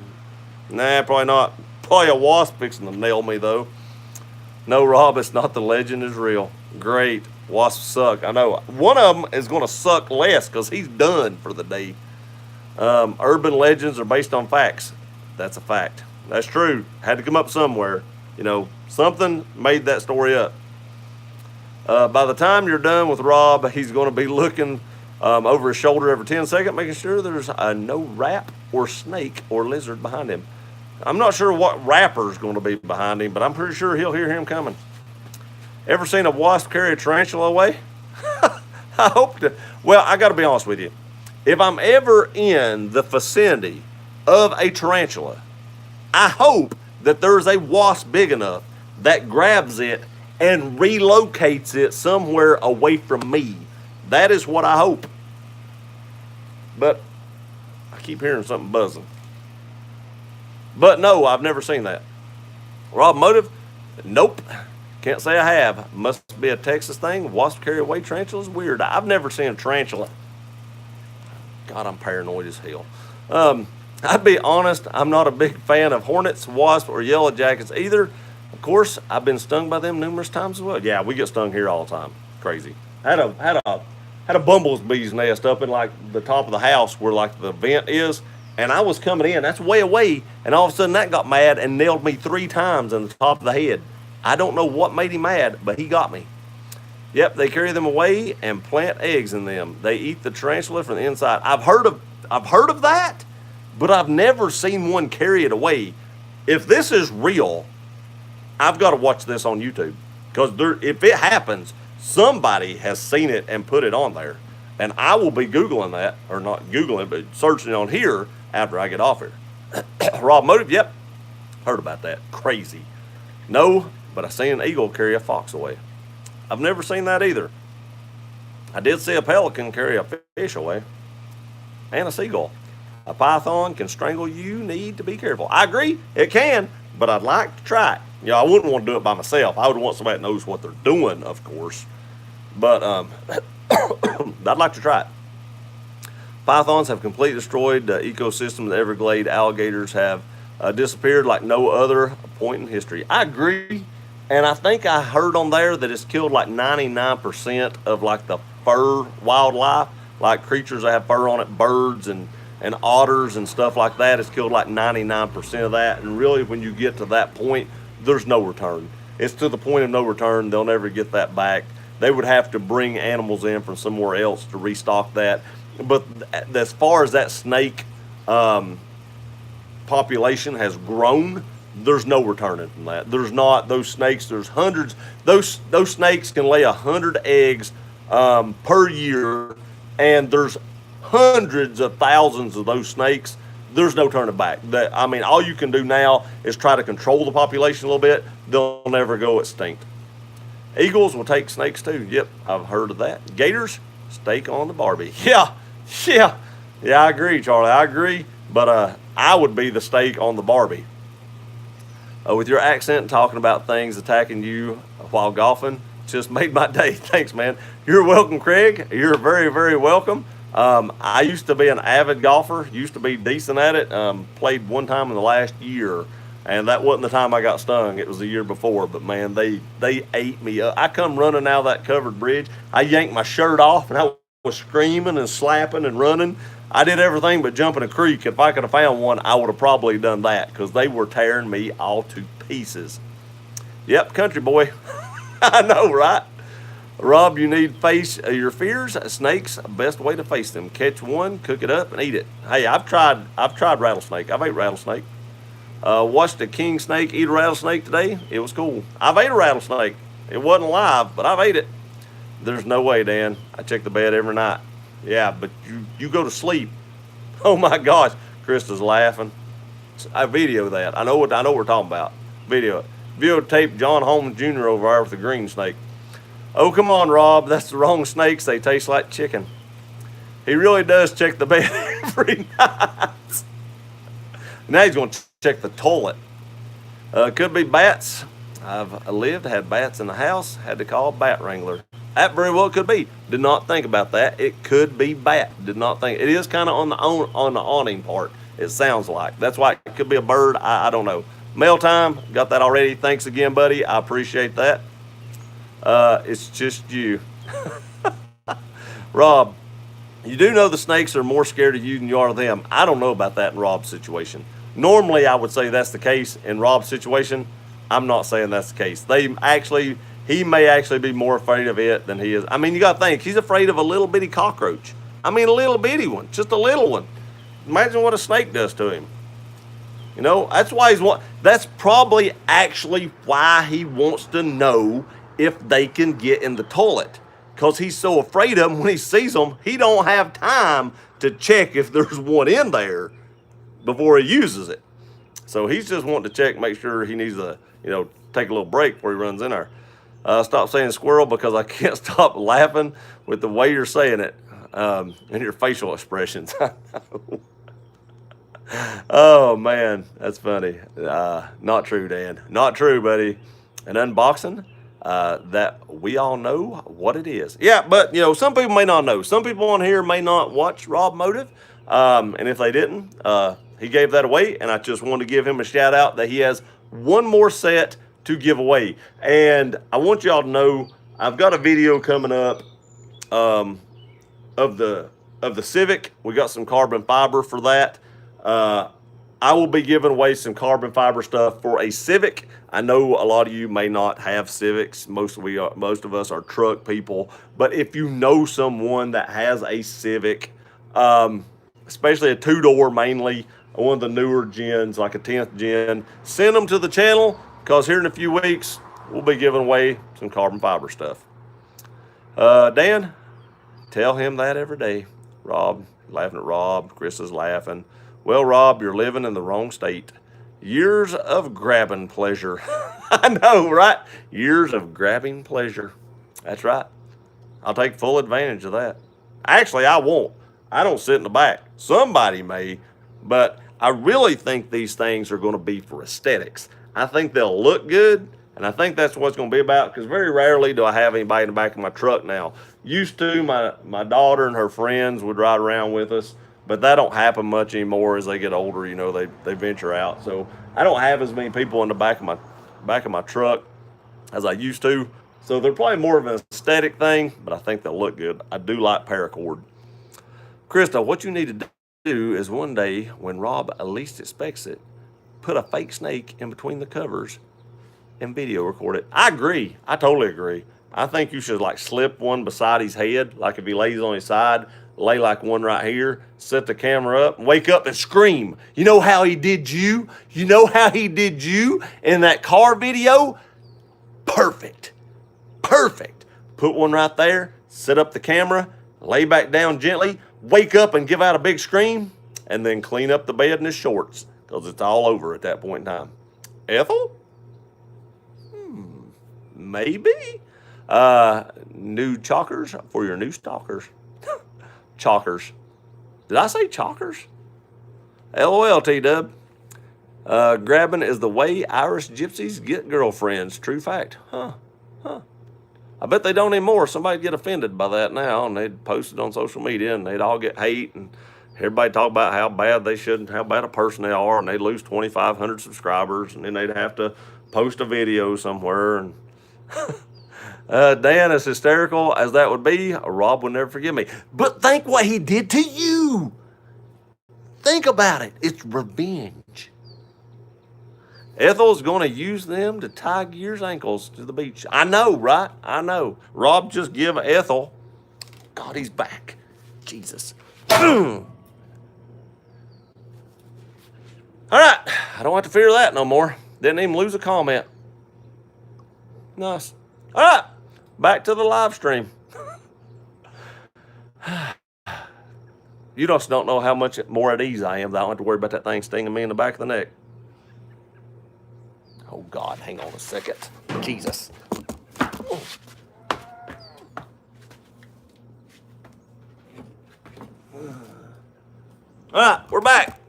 probably not. Probably a wasp fixing to nail me, though. No, Rob, it's not. The legend is real. Great. Wasps suck. I know. One of them is going to suck less because he's done for the day. Urban legends are based on facts. That's a fact. That's true. Had to come up somewhere. Something made that story up. By the time you're done with Rob, he's going to be looking over his shoulder every 10 seconds, making sure there's no rat or snake or lizard behind him. I'm not sure what rapper's going to be behind him, but I'm pretty sure he'll hear him coming. Ever seen a wasp carry a tarantula away? I hope to. Well, I got to be honest with you. If I'm ever in the vicinity of a tarantula, I hope that there's a wasp big enough that grabs it and relocates it somewhere away from me. That is what I hope. But I keep hearing something buzzing. But no, I've never seen that. Rob Motive? Nope. Can't say I have. Must be a Texas thing. Wasp carry away tarantulas? Weird. I've never seen a tarantula. God, I'm paranoid as hell. I'd be honest, I'm not a big fan of hornets, wasps, or yellow jackets either. Of course, I've been stung by them numerous times as well. Yeah, we get stung here all the time. Crazy. Had a bumblebee's nest up in like the top of the house where like the vent is, and I was coming in. That's way away, and all of a sudden that got mad and nailed me 3 times in the top of the head. I don't know what made him mad, but he got me. Yep, they carry them away and plant eggs in them. They eat the tarantula from the inside. I've heard of that, but I've never seen one carry it away. If this is real, I've got to watch this on YouTube because if it happens, somebody has seen it and put it on there, and I will be Googling that, or not Googling, but searching on here after I get off here. Rob Motive, yep, heard about that. Crazy. No, but I seen an eagle carry a fox away. I've never seen that either. I did see a pelican carry a fish away, and a seagull. A python can strangle you. Need to be careful. I agree, it can, but I'd like to try it. I wouldn't want to do it by myself. I would want somebody that knows what they're doing, of course. But I'd like to try it. Pythons have completely destroyed the ecosystem of the Everglades. Alligators have disappeared like no other point in history. I agree. And I think I heard on there that it's killed like 99% of like the fur wildlife, like creatures that have fur on it, birds and otters and stuff like that. It's killed like 99% of that. And really, when you get to that point, there's no return. It's to the point of no return. They'll never get that back. They would have to bring animals in from somewhere else to restock that. But as far as that snake population has grown, there's no returning from that. There's not those snakes. There's hundreds. Those snakes can lay 100 eggs per year, and there's hundreds of thousands of those snakes. There's no turning back. I mean, all you can do now is try to control the population a little bit. They'll never go extinct. Eagles will take snakes too. Yep, I've heard of that. Gators, steak on the Barbie. Yeah. I agree, Charlie. I agree. But I would be the steak on the Barbie. With your accent and talking about things attacking you while golfing, just made my day. Thanks, man. You're welcome, Craig. You're very, very welcome. I used to be an avid golfer. Used to be decent at it. Played one time in the last year. And that wasn't the time I got stung. It was the year before. But, man, they ate me up. I come running out of that covered bridge. I yanked my shirt off, and I was screaming and slapping and running. I did everything but jump in a creek. If I could have found one, I would have probably done that because they were tearing me all to pieces. Yep, country boy. I know, right? Rob, you need face your fears. Snakes, best way to face them. Catch one, cook it up, and eat it. Hey, I've tried rattlesnake. I've ate rattlesnake. Watched a king snake eat a rattlesnake today. It was cool. I've ate a rattlesnake. It wasn't alive, but I've ate it. There's no way, Dan. I check the bed every night. Yeah, but you go to sleep. Oh my gosh, Krista's laughing. I video that. I know what we're talking about. Videotape John Holmes Jr. over there with the green snake. Oh, come on, Rob. That's the wrong snakes. They taste like chicken. He really does check the bed every night. Now he's going to check the toilet. Could be bats. I've had bats in the house. Had to call a bat wrangler. That very well could be. Did not think about that. It could be bat. Did not think. It is kind of on the awning part. It sounds like. That's why it could be a bird. I don't know. Mail time. Got that already. Thanks again, buddy. I appreciate that. It's just you. Rob, you do know the snakes are more scared of you than you are of them. I don't know about that in Rob's situation. Normally, I would say that's the case. In Rob's situation, I'm not saying that's the case. He may actually be more afraid of it than he is. I mean, you got to think, he's afraid of a little bitty cockroach. I mean, a little bitty one, just a little one. Imagine what a snake does to him. You know, that's probably actually why he wants to know if they can get in the toilet. Because he's so afraid of them when he sees them, he don't have time to check if there's one in there before he uses it. So he's just wanting to check, make sure he needs to, take a little break before he runs in there. Stop saying squirrel because I can't stop laughing with the way you're saying it and your facial expressions. Oh, man, that's funny. Not true, Dan. Not true, buddy. An unboxing that we all know what it is. Yeah, but, some people may not know. Some people on here may not watch Rob Motive. And if they didn't, he gave that away. And I just wanted to give him a shout out that he has one more set to give away. And I want y'all to know I've got a video coming up of the Civic. We got some carbon fiber for that. I will be giving away some carbon fiber stuff for a Civic. I know a lot of you may not have Civics. Most of us are truck people. But if you know someone that has a Civic, especially a two-door mainly, one of the newer gens, like a 10th gen, send them to the channel because here in a few weeks, we'll be giving away some carbon fiber stuff. Dan, tell him that every day. Rob, laughing at Rob. Chris is laughing. Well, Rob, you're living in the wrong state. Years of grabbing pleasure. I know, right? Years of grabbing pleasure. That's right. I'll take full advantage of that. Actually, I won't. I don't sit in the back. Somebody may, but I really think these things are going to be for aesthetics. I think they'll look good, and I think that's what it's going to be about, because very rarely do I have anybody in the back of my truck now. Used to, my daughter and her friends would ride around with us, but that don't happen much anymore as they get older. They venture out. So I don't have as many people in the back of my truck as I used to. So they're probably more of an aesthetic thing, but I think they'll look good. I do like paracord. Krista, what you need to do is one day when Rob least expects it, put a fake snake in between the covers and video record it. I agree. I totally agree. I think you should slip one beside his head, like if he lays on his side, lay like one right here, set the camera up, and wake up and scream. You know how he did you? You know how he did you in that car video? Perfect. Perfect. Put one right there, set up the camera, lay back down gently, wake up and give out a big scream, and then clean up the bed in his shorts because it's all over at that point in time. Ethel? Maybe. New chalkers for your new stalkers. Chalkers. Did I say chalkers? LOL, T-Dub. Grabbing is the way Irish gypsies get girlfriends. True fact. Huh. I bet they don't anymore. Somebody'd get offended by that now, and they'd post it on social media, and they'd all get hate, and everybody talk about how bad they should and how bad a person they are, and they'd lose 2,500 subscribers, and then they'd have to post a video somewhere. And Dan, as hysterical as that would be, Rob would never forgive me. But think what he did to you. Think about it. It's revenge. Ethel's going to use them to tie Gear's ankles to the beach. I know, right? I know. Rob just give Ethel. God, he's back. Jesus. All right. I don't have to fear that no more. Didn't even lose a comment. Nice. All right. Back to the live stream. You just don't know how much more at ease I am that I don't have to worry about that thing stinging me in the back of the neck. Oh, God, hang on a second. Jesus. All right, we're back.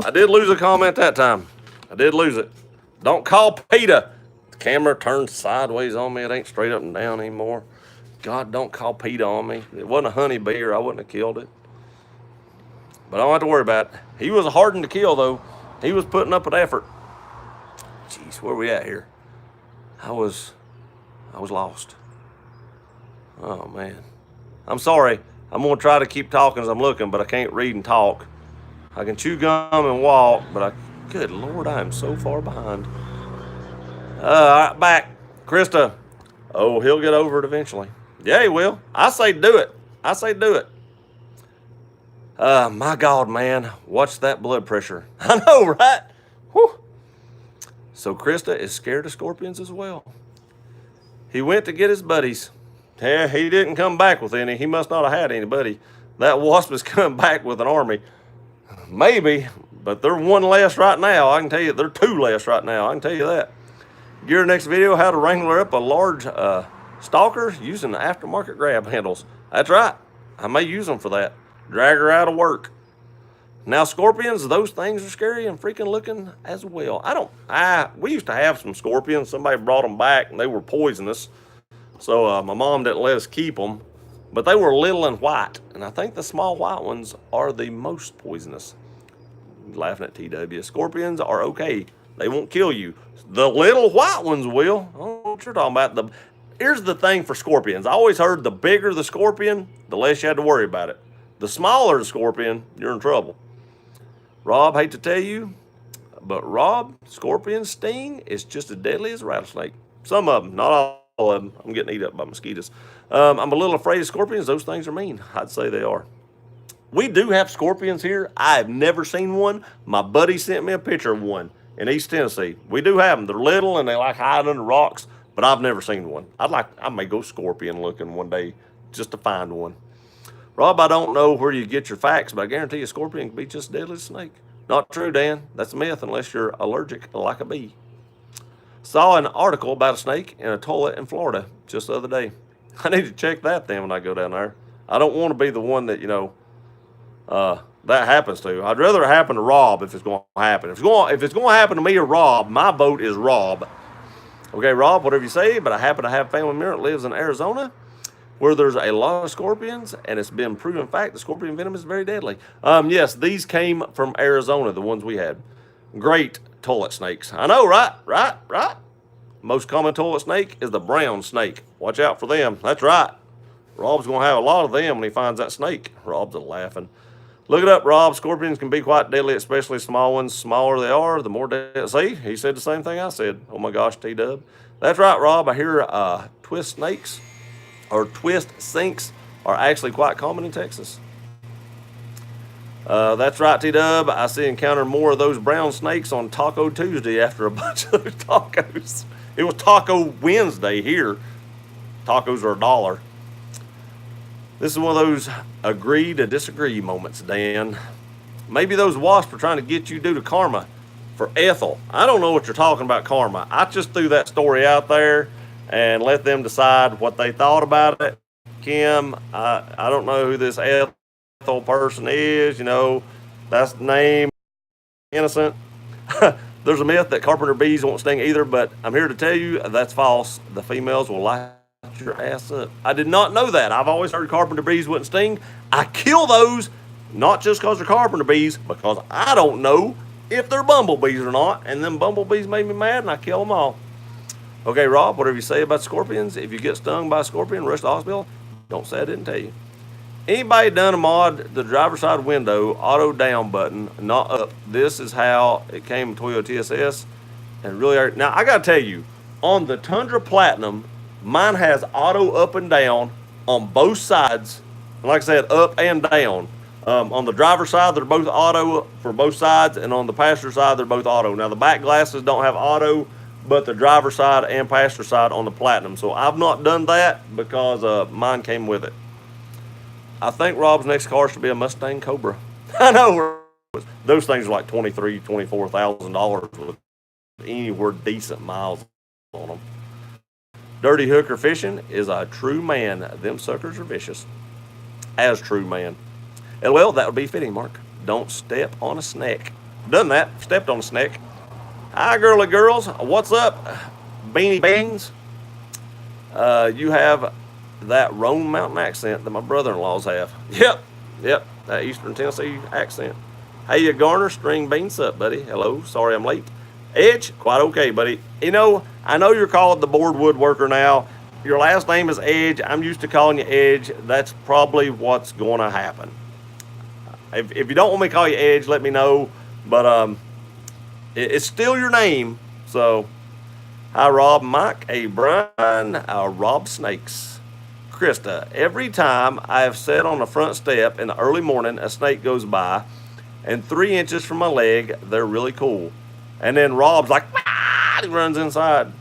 I did lose a comment that time. I did lose it. Don't call PETA. The camera turned sideways on me. It ain't straight up and down anymore. God, don't call PETA on me. It wasn't a honeybee or I wouldn't have killed it. But I don't have to worry about it. He was hardened to kill, though. He was putting up an effort. Jeez, where we at here? I was lost. Oh, man. I'm sorry. I'm going to try to keep talking as I'm looking, but I can't read and talk. I can chew gum and walk, but good Lord, I am so far behind. All right, back. Krista. Oh, he'll get over it eventually. Yeah, he will. I say do it. I say do it. My God, man, watch that blood pressure. I know, right? Whew. So Krista is scared of scorpions as well. He went to get his buddies. Yeah, he didn't come back with any. He must not have had anybody. That wasp is coming back with an army. Maybe, but they're one less right now. I can tell you, they're two less right now. I can tell you that. Your next video, how to wrangler up a large stalker using the aftermarket grab handles. That's right. I may use them for that. Drag her out of work. Now, scorpions, those things are scary and freaking looking as well. We used to have some scorpions. Somebody brought them back, and they were poisonous. So my mom didn't let us keep them. But they were little and white. And I think the small white ones are the most poisonous. Laughing at TW. Scorpions are okay. They won't kill you. The little white ones will. I don't know what you're talking about. Here's the thing for scorpions. I always heard the bigger the scorpion, the less you had to worry about it. The smaller the scorpion, you're in trouble. Rob, hate to tell you, but Rob, scorpion sting is just as deadly as a rattlesnake. Some of them, not all of them. I'm getting eaten up by mosquitoes. I'm a little afraid of scorpions. Those things are mean. I'd say they are. We do have scorpions here. I have never seen one. My buddy sent me a picture of one in East Tennessee. We do have them. They're little and they like hide under rocks, but I've never seen one. I may go scorpion looking one day just to find one. Rob, I don't know where you get your facts, but I guarantee a scorpion can be just as deadly as a snake. Not true, Dan. That's a myth unless you're allergic like a bee. Saw an article about a snake in a toilet in Florida just the other day. I need to check that then when I go down there. I don't want to be the one that, that happens to. I'd rather it happen to Rob if it's going to happen. If it's going to happen to me or Rob, my vote is Rob. Okay, Rob, whatever you say, but I happen to have a family member that lives in Arizona where there's a lot of scorpions, and it's been proven fact the scorpion venom is very deadly. Yes, these came from Arizona, the ones we had. Great toilet snakes. I know, right? Most common toilet snake is the brown snake. Watch out for them. That's right. Rob's going to have a lot of them when he finds that snake. Rob's laughing. Look it up, Rob. Scorpions can be quite deadly, especially small ones. Smaller they are, the more deadly. See, he said the same thing I said. Oh, my gosh, T-Dub. That's right, Rob. I hear twist snakes or twist sinks are actually quite common in Texas. That's right, T-Dub. I see encountered more of those brown snakes on Taco Tuesday after a bunch of those tacos. It was Taco Wednesday here. Tacos are $1. This is one of those agree to disagree moments, Dan. Maybe those wasps are trying to get you due to karma for Ethel. I don't know what you're talking about, karma. I just threw that story out there and let them decide what they thought about it. Kim, I don't know who this Ethel person is. You know, that's the name. Innocent. There's a myth that carpenter bees won't sting either, but I'm here to tell you that's false. The females will light your ass up. I did not know that. I've always heard carpenter bees wouldn't sting. I kill those, not just because they're carpenter bees, because I don't know if they're bumblebees or not, and them bumblebees made me mad, and I kill them all. Okay, Rob, whatever you say about scorpions, if you get stung by a scorpion, rush to the hospital, don't say I didn't tell you. Anybody done a mod the driver's side window, auto down button, not up? This is how it came in Toyota TSS, and really, now I gotta tell you, on the Tundra Platinum, mine has auto up and down on both sides, and like I said, up and down. On the driver's side, they're both auto for both sides, and on the passenger side, they're both auto. Now, the back glasses don't have auto, but the driver's side and passenger side on the Platinum. So I've not done that because mine came with it. I think Rob's next car should be a Mustang Cobra. I know those things are like $23,000, $24,000 with anywhere decent miles on them. Dirty hooker fishing is a true man. Them suckers are vicious. As true man. Well, that would be fitting, Mark. Don't step on a snake. Done that. Stepped on a snake. Hi, girly girls. What's up, Beanie Beans? You have that Roan Mountain accent that my brother-in-laws have. Yep. That Eastern Tennessee accent. Hey, Garner, string beans up, buddy. Hello. Sorry I'm late. Edge, quite okay, buddy. You know, I know you're called the board woodworker now. Your last name is Edge. I'm used to calling you Edge. That's probably what's going to happen. If you don't want me to call you Edge, let me know. But it's still your name. So, hi, Rob, Mike, Brian, Rob Snakes. Krista, every time I have sat on the front step in the early morning, a snake goes by, and 3 inches from my leg, they're really cool. And then Rob's like, ah, he runs inside.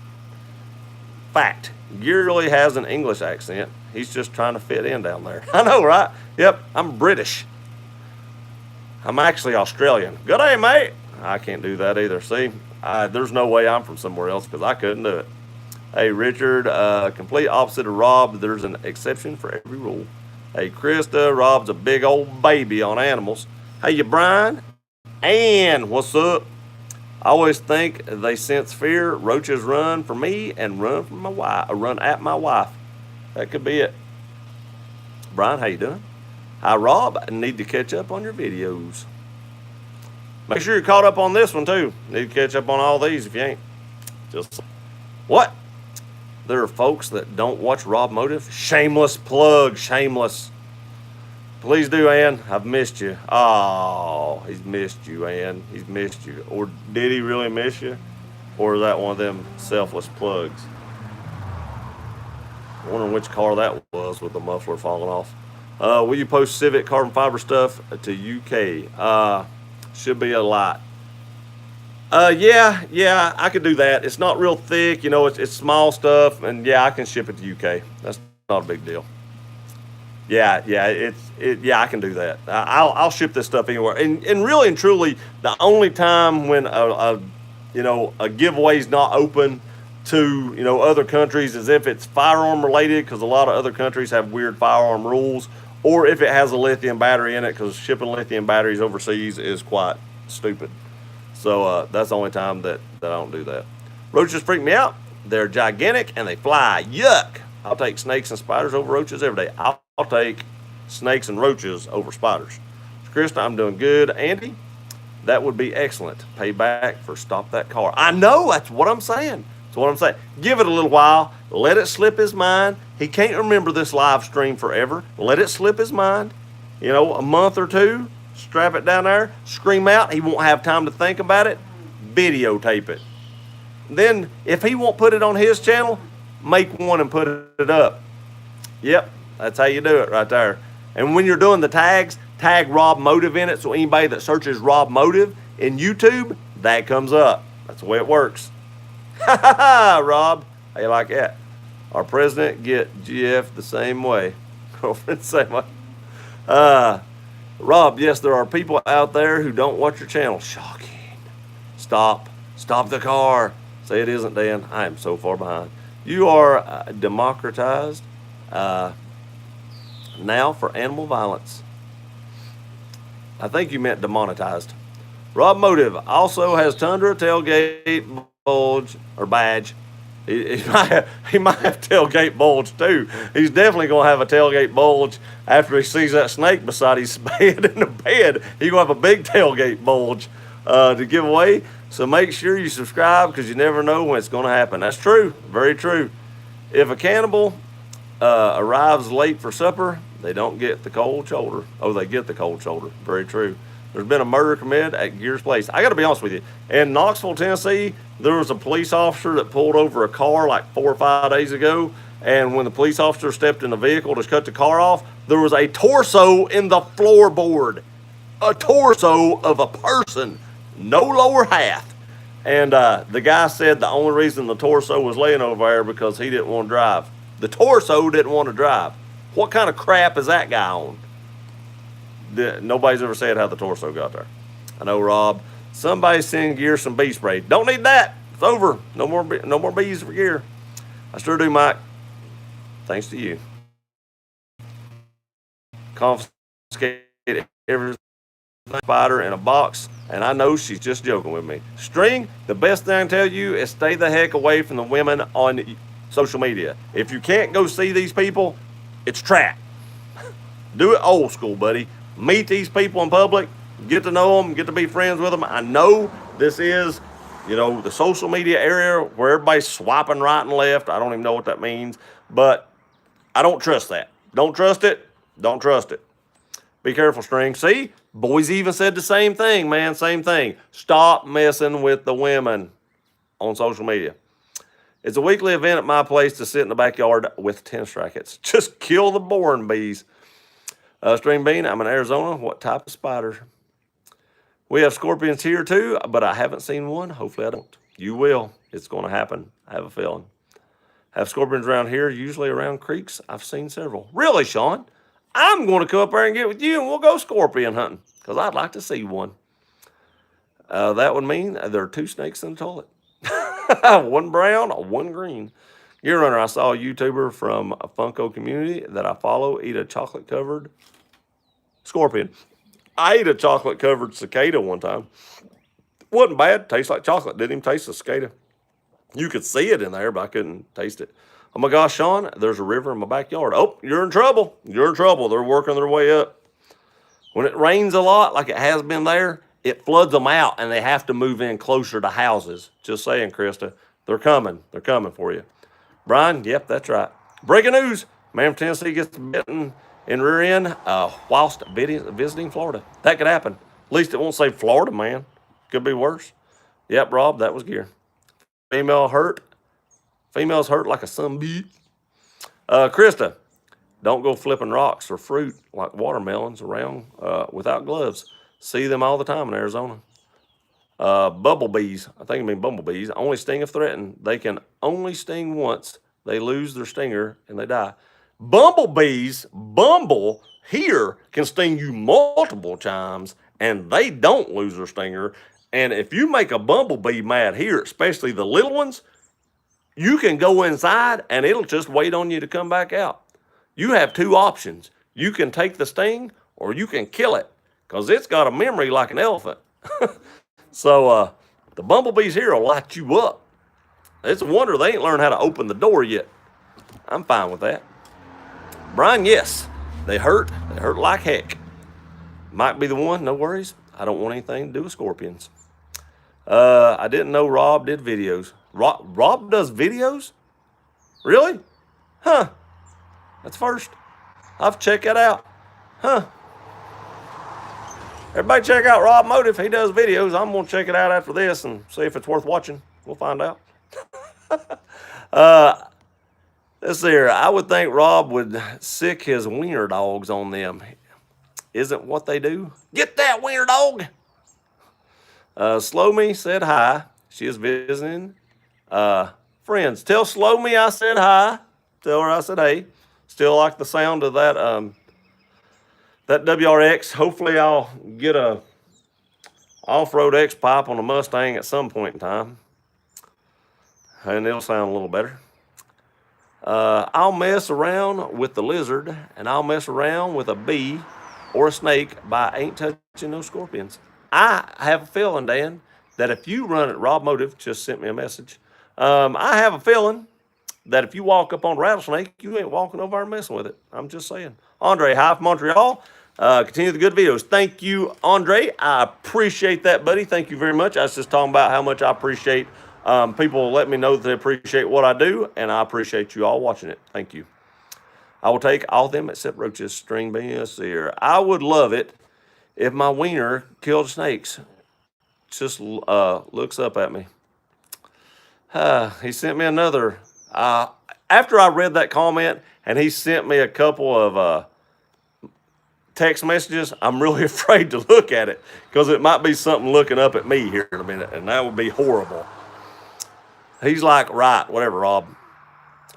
Fact, Gear really has an English accent. He's just trying to fit in down there. I know, right? Yep, I'm British. I'm actually Australian. Good day, mate. I can't do that either. See, there's no way I'm from somewhere else because I couldn't do it. Hey, Richard, complete opposite of Rob. There's an exception for every rule. Hey, Krista, Rob's a big old baby on animals. Hey, you, Brian. And what's up? I always think they sense fear. Roaches run for me and run from my wife, or run at my wife. That could be it. Brian, how you doing? Hi, Rob. I need to catch up on your videos. Make sure you're caught up on this one, too. Need to catch up on all these if you ain't. Just what? There are folks that don't watch Rob Motive. Shameless plug. Shameless. Please do, Ann. I've missed you. Oh, he's missed you, Ann. He's missed you. Or did he really miss you? Or is that one of them selfless plugs? I'm wondering which car that was with the muffler falling off. Will you post Civic carbon fiber stuff to UK? Should be a lot. Yeah, I could do that. It's not real thick, you know, it's small stuff, and yeah, I can ship it to UK. That's not a big deal. Yeah, I can do that. I'll ship this stuff anywhere. And really and truly, the only time when a giveaway's not open to other countries is if it's firearm related, because a lot of other countries have weird firearm rules, or if it has a lithium battery in it, because shipping lithium batteries overseas is quite stupid. So that's the only time that I don't do that. Roaches freak me out. They're gigantic and they fly. Yuck. I'll take snakes and spiders over roaches every day. I'll take snakes and roaches over spiders. Krista, I'm doing good. Andy, that would be excellent. Payback for stop that car. I know, that's what I'm saying. Give it a little while. Let it slip his mind. He can't remember this live stream forever. Let it slip his mind. A month or two. Strap it down there. Scream out. He won't have time to think about it. Videotape it. Then, if he won't put it on his channel, make one and put it up. Yep. That's how you do it right there. And when you're doing the tags, tag Rob Motive in it, so anybody that searches Rob Motive in YouTube, that comes up. That's the way it works. Ha ha ha, Rob. How you like that? Our president get GF the same way. Girlfriend the same way. Rob, yes, there are people out there who don't watch your channel. Shocking. Stop. Stop the car. Say it isn't, Dan. I am so far behind. You are democratized now for animal violence. I think you meant demonetized. Rob Motive also has Tundra tailgate bulge or badge. He might have tailgate bulge too. He's definitely going to have a tailgate bulge after he sees that snake beside his bed in the bed. He's going to have a big tailgate bulge to give away. So make sure you subscribe because you never know when it's going to happen. That's true. Very true. If a cannibal arrives late for supper, they don't get the cold shoulder. Oh, they get the cold shoulder. Very true. There's been a murder committed at Gears Place. I got to be honest with you. In Knoxville, Tennessee, there was a police officer that pulled over a car like 4 or 5 days ago. And when the police officer stepped in the vehicle to cut the car off, there was a torso in the floorboard. A torso of a person. No lower half. And the guy said the only reason the torso was laying over there because he didn't want to drive. The torso didn't want to drive. What kind of crap is that guy on? Nobody's ever said how the torso got there. I know, Rob. Somebody send Gear some bee spray. Don't need that. It's over. No more bees for Gear. I sure do, Mike. Thanks to you. Confiscated every spider in a box, and I know she's just joking with me. String, the best thing I can tell you is stay the heck away from the women on social media. If you can't go see these people, it's trap. Do it old school, buddy. Meet these people in public, get to know them, get to be friends with them. I know this is, the social media area where everybody's swiping right and left. I don't even know what that means, but I don't trust that. Don't trust it. Don't trust it. Be careful, String. See, boys even said the same thing, man. Same thing. Stop messing with the women on social media. It's a weekly event at my place to sit in the backyard with tennis rackets. Just kill the boring bees. String Bean, I'm in Arizona. What type of spider? We have scorpions here too, but I haven't seen one. Hopefully I don't. You will. It's going to happen. I have a feeling. Have scorpions around here, usually around creeks. I've seen several. Really, Sean? I'm going to come up there and get with you, and we'll go scorpion hunting because I'd like to see one. That would mean there are 2 snakes in the toilet. One brown, one green. Gear Runner, I saw a YouTuber from a Funko community that I follow eat a chocolate-covered scorpion. I ate a chocolate-covered cicada one time. Wasn't bad. Tastes like chocolate. Didn't even taste the cicada. You could see it in there, but I couldn't taste it. Oh, my gosh, Sean, there's a river in my backyard. Oh, you're in trouble. You're in trouble. They're working their way up. When it rains a lot, like it has been there, it floods them out, and they have to move in closer to houses. Just saying, Krista. They're coming. They're coming for you. Brian, yep, that's right. Breaking news. Man from Tennessee gets bitten in rear end whilst visiting Florida. That could happen. At least it won't say Florida, man. Could be worse. Yep, Rob, that was Gear. Females hurt like a sunbee. Krista, don't go flipping rocks or fruit like watermelons around without gloves. See them all the time in Arizona. Bumblebees, I think I mean bumblebees, only sting if threatened. They can only sting once. They lose their stinger and they die. Bumblebees, here can sting you multiple times and they don't lose their stinger. And if you make a bumblebee mad here, especially the little ones, you can go inside and it'll just wait on you to come back out. You have 2 options. You can take the sting or you can kill it because it's got a memory like an elephant. So the bumblebees here will light you up. It's a wonder they ain't learned how to open the door yet. I'm fine with that. Brian, yes, they hurt. They hurt like heck. Might be the one, no worries. I don't want anything to do with scorpions. I didn't know Rob did videos. Rob does videos? Really? Huh. That's first. I'll have to check that out. Huh. Everybody check out Rob Motive. He does videos. I'm going to check it out after this and see if it's worth watching. We'll find out. Let's see here. I would think Rob would sick his wiener dogs on them. Isn't what they do? Get that wiener dog! Slow Me said hi. She is visiting. Friends, tell Slow Me I said hi. Tell her I said hey. Still like the sound of that WRX. Hopefully I'll get a off-road X-pipe on a Mustang at some point in time. And it'll sound a little better. I'll mess around with the lizard, and I'll mess around with a bee or a snake, but I ain't touching no scorpions. I have a feeling, Dan, that if you run it, Rob Motive just sent me a message. I have a feeling that if you walk up on a rattlesnake, you ain't walking over and messing with it. I'm just saying. Andre, hi from Montreal. Continue the good videos. Thank you, Andre. I appreciate that, buddy. Thank you very much. I was just talking about how much I appreciate people let me know that they appreciate what I do, and I appreciate you all watching it. Thank you. I will take all of them except roaches, string beans here. I would love it if my wiener killed snakes. Just looks up at me. He sent me another. After I read that comment and he sent me a couple of text messages, I'm really afraid to look at it because it might be something looking up at me here in a minute, and that would be horrible. He's like, right, whatever, Rob.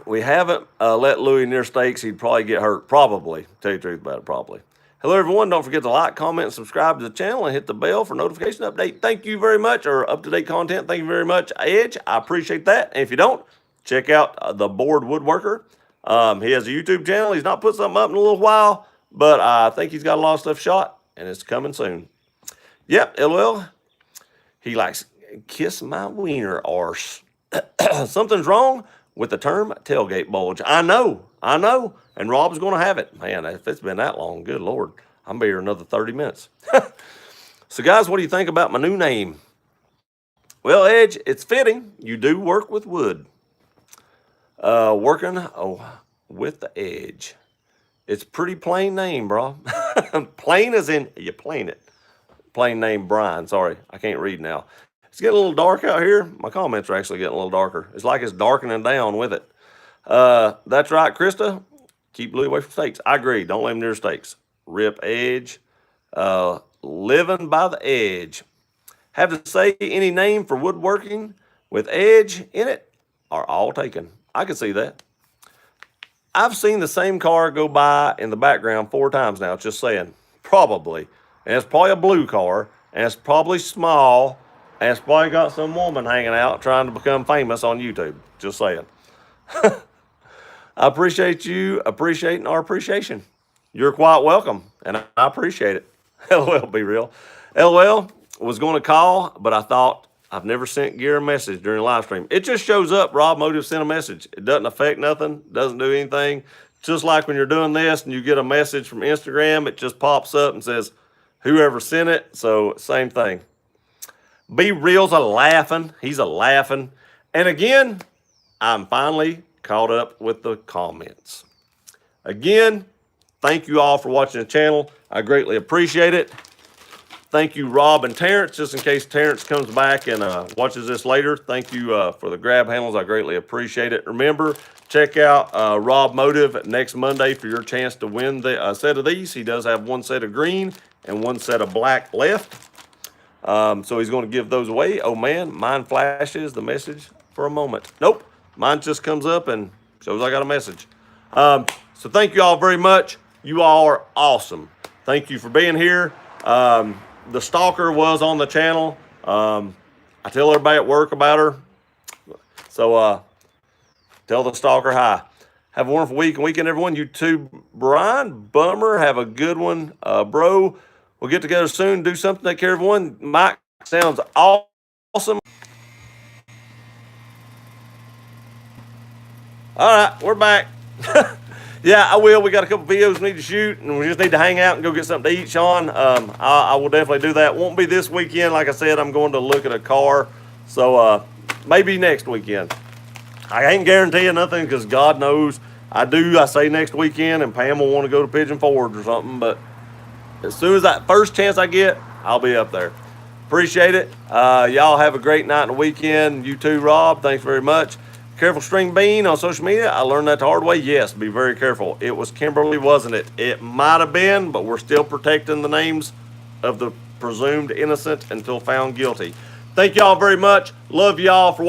We haven't let Louis near stakes. He'd probably get hurt. Probably. Tell you the truth about it, probably. Hello, everyone. Don't forget to like, comment, and subscribe to the channel and hit the bell for notification update. Thank you very much, or up-to-date content. Thank you very much, Edge. I appreciate that. And if you don't, check out The Bored Woodworker. He has a YouTube channel. He's not put something up in a little while, but I think he's got a lot of stuff shot, and it's coming soon. Yep, LOL. He likes kiss my wiener arse. Something's wrong with the term tailgate bulge. I know. And Rob's going to have it. Man, if it's been that long, good Lord, I'm be here another 30 minutes. So, guys, what do you think about my new name? Well, Edge, it's fitting. You do work with wood. Working with the edge. It's a pretty plain name, bro. Plain as in you plain it. Plain name Brian. Sorry, I can't read now. It's getting a little dark out here. My comments are actually getting a little darker. It's like it's darkening down with it. That's right, Krista. Keep Louis away from stakes. I agree. Don't let him near stakes. Rip Edge. Living by the edge. Have to say any name for woodworking with edge in it are all taken. I can see that. I've seen the same car go by in the background 4 times now. Just saying. Probably. And it's probably a blue car. And it's probably small. And it's probably got some woman hanging out trying to become famous on YouTube. Just saying. I appreciate you appreciating our appreciation. You're quite welcome, and I appreciate it. LOL, be real. LOL was going to call, but I thought I've never sent Gear a message during a live stream. It just shows up, Rob Motive sent a message. It doesn't affect nothing, doesn't do anything. Just like when you're doing this and you get a message from Instagram, it just pops up and says, whoever sent it. So, same thing. Be Real's a laughing. He's a laughing. And again, I'm finally caught up with the comments. Again, thank you all for watching the channel. I greatly appreciate it. Thank you, Rob and Terrence, just in case Terrence comes back and watches this later. Thank you for the grab handles. I greatly appreciate it. Remember, check out Rob Motive next Monday for your chance to win the set of these. He does have 1 set of green and 1 set of black left. So he's going to give those away. Oh, man, mine flashes the message for a moment. Nope, mine just comes up and shows I got a message. So thank you all very much. You all are awesome. Thank you for being here. The Stalker was on the channel. I tell everybody at work about her. So tell the Stalker hi. Have a wonderful week and weekend, everyone. You too, Brian. Bummer. Have a good one, bro. We'll get together soon, do something, take care of everyone. Mike sounds awesome. All right, we're back. Yeah, I will. We got a couple videos we need to shoot, and we just need to hang out and go get something to eat, Sean. I will definitely do that. Won't be this weekend. Like I said, I'm going to look at a car. So maybe next weekend. I ain't guaranteeing nothing because God knows I say next weekend, and Pam will want to go to Pigeon Forge or something, but as soon as that first chance I get, I'll be up there. Appreciate it. Y'all have a great night and weekend. You too, Rob. Thanks very much. Careful String Bean on social media. I learned that the hard way. Yes, be very careful. It was Kimberly, wasn't it? It might have been, but we're still protecting the names of the presumed innocent until found guilty. Thank y'all very much. Love y'all for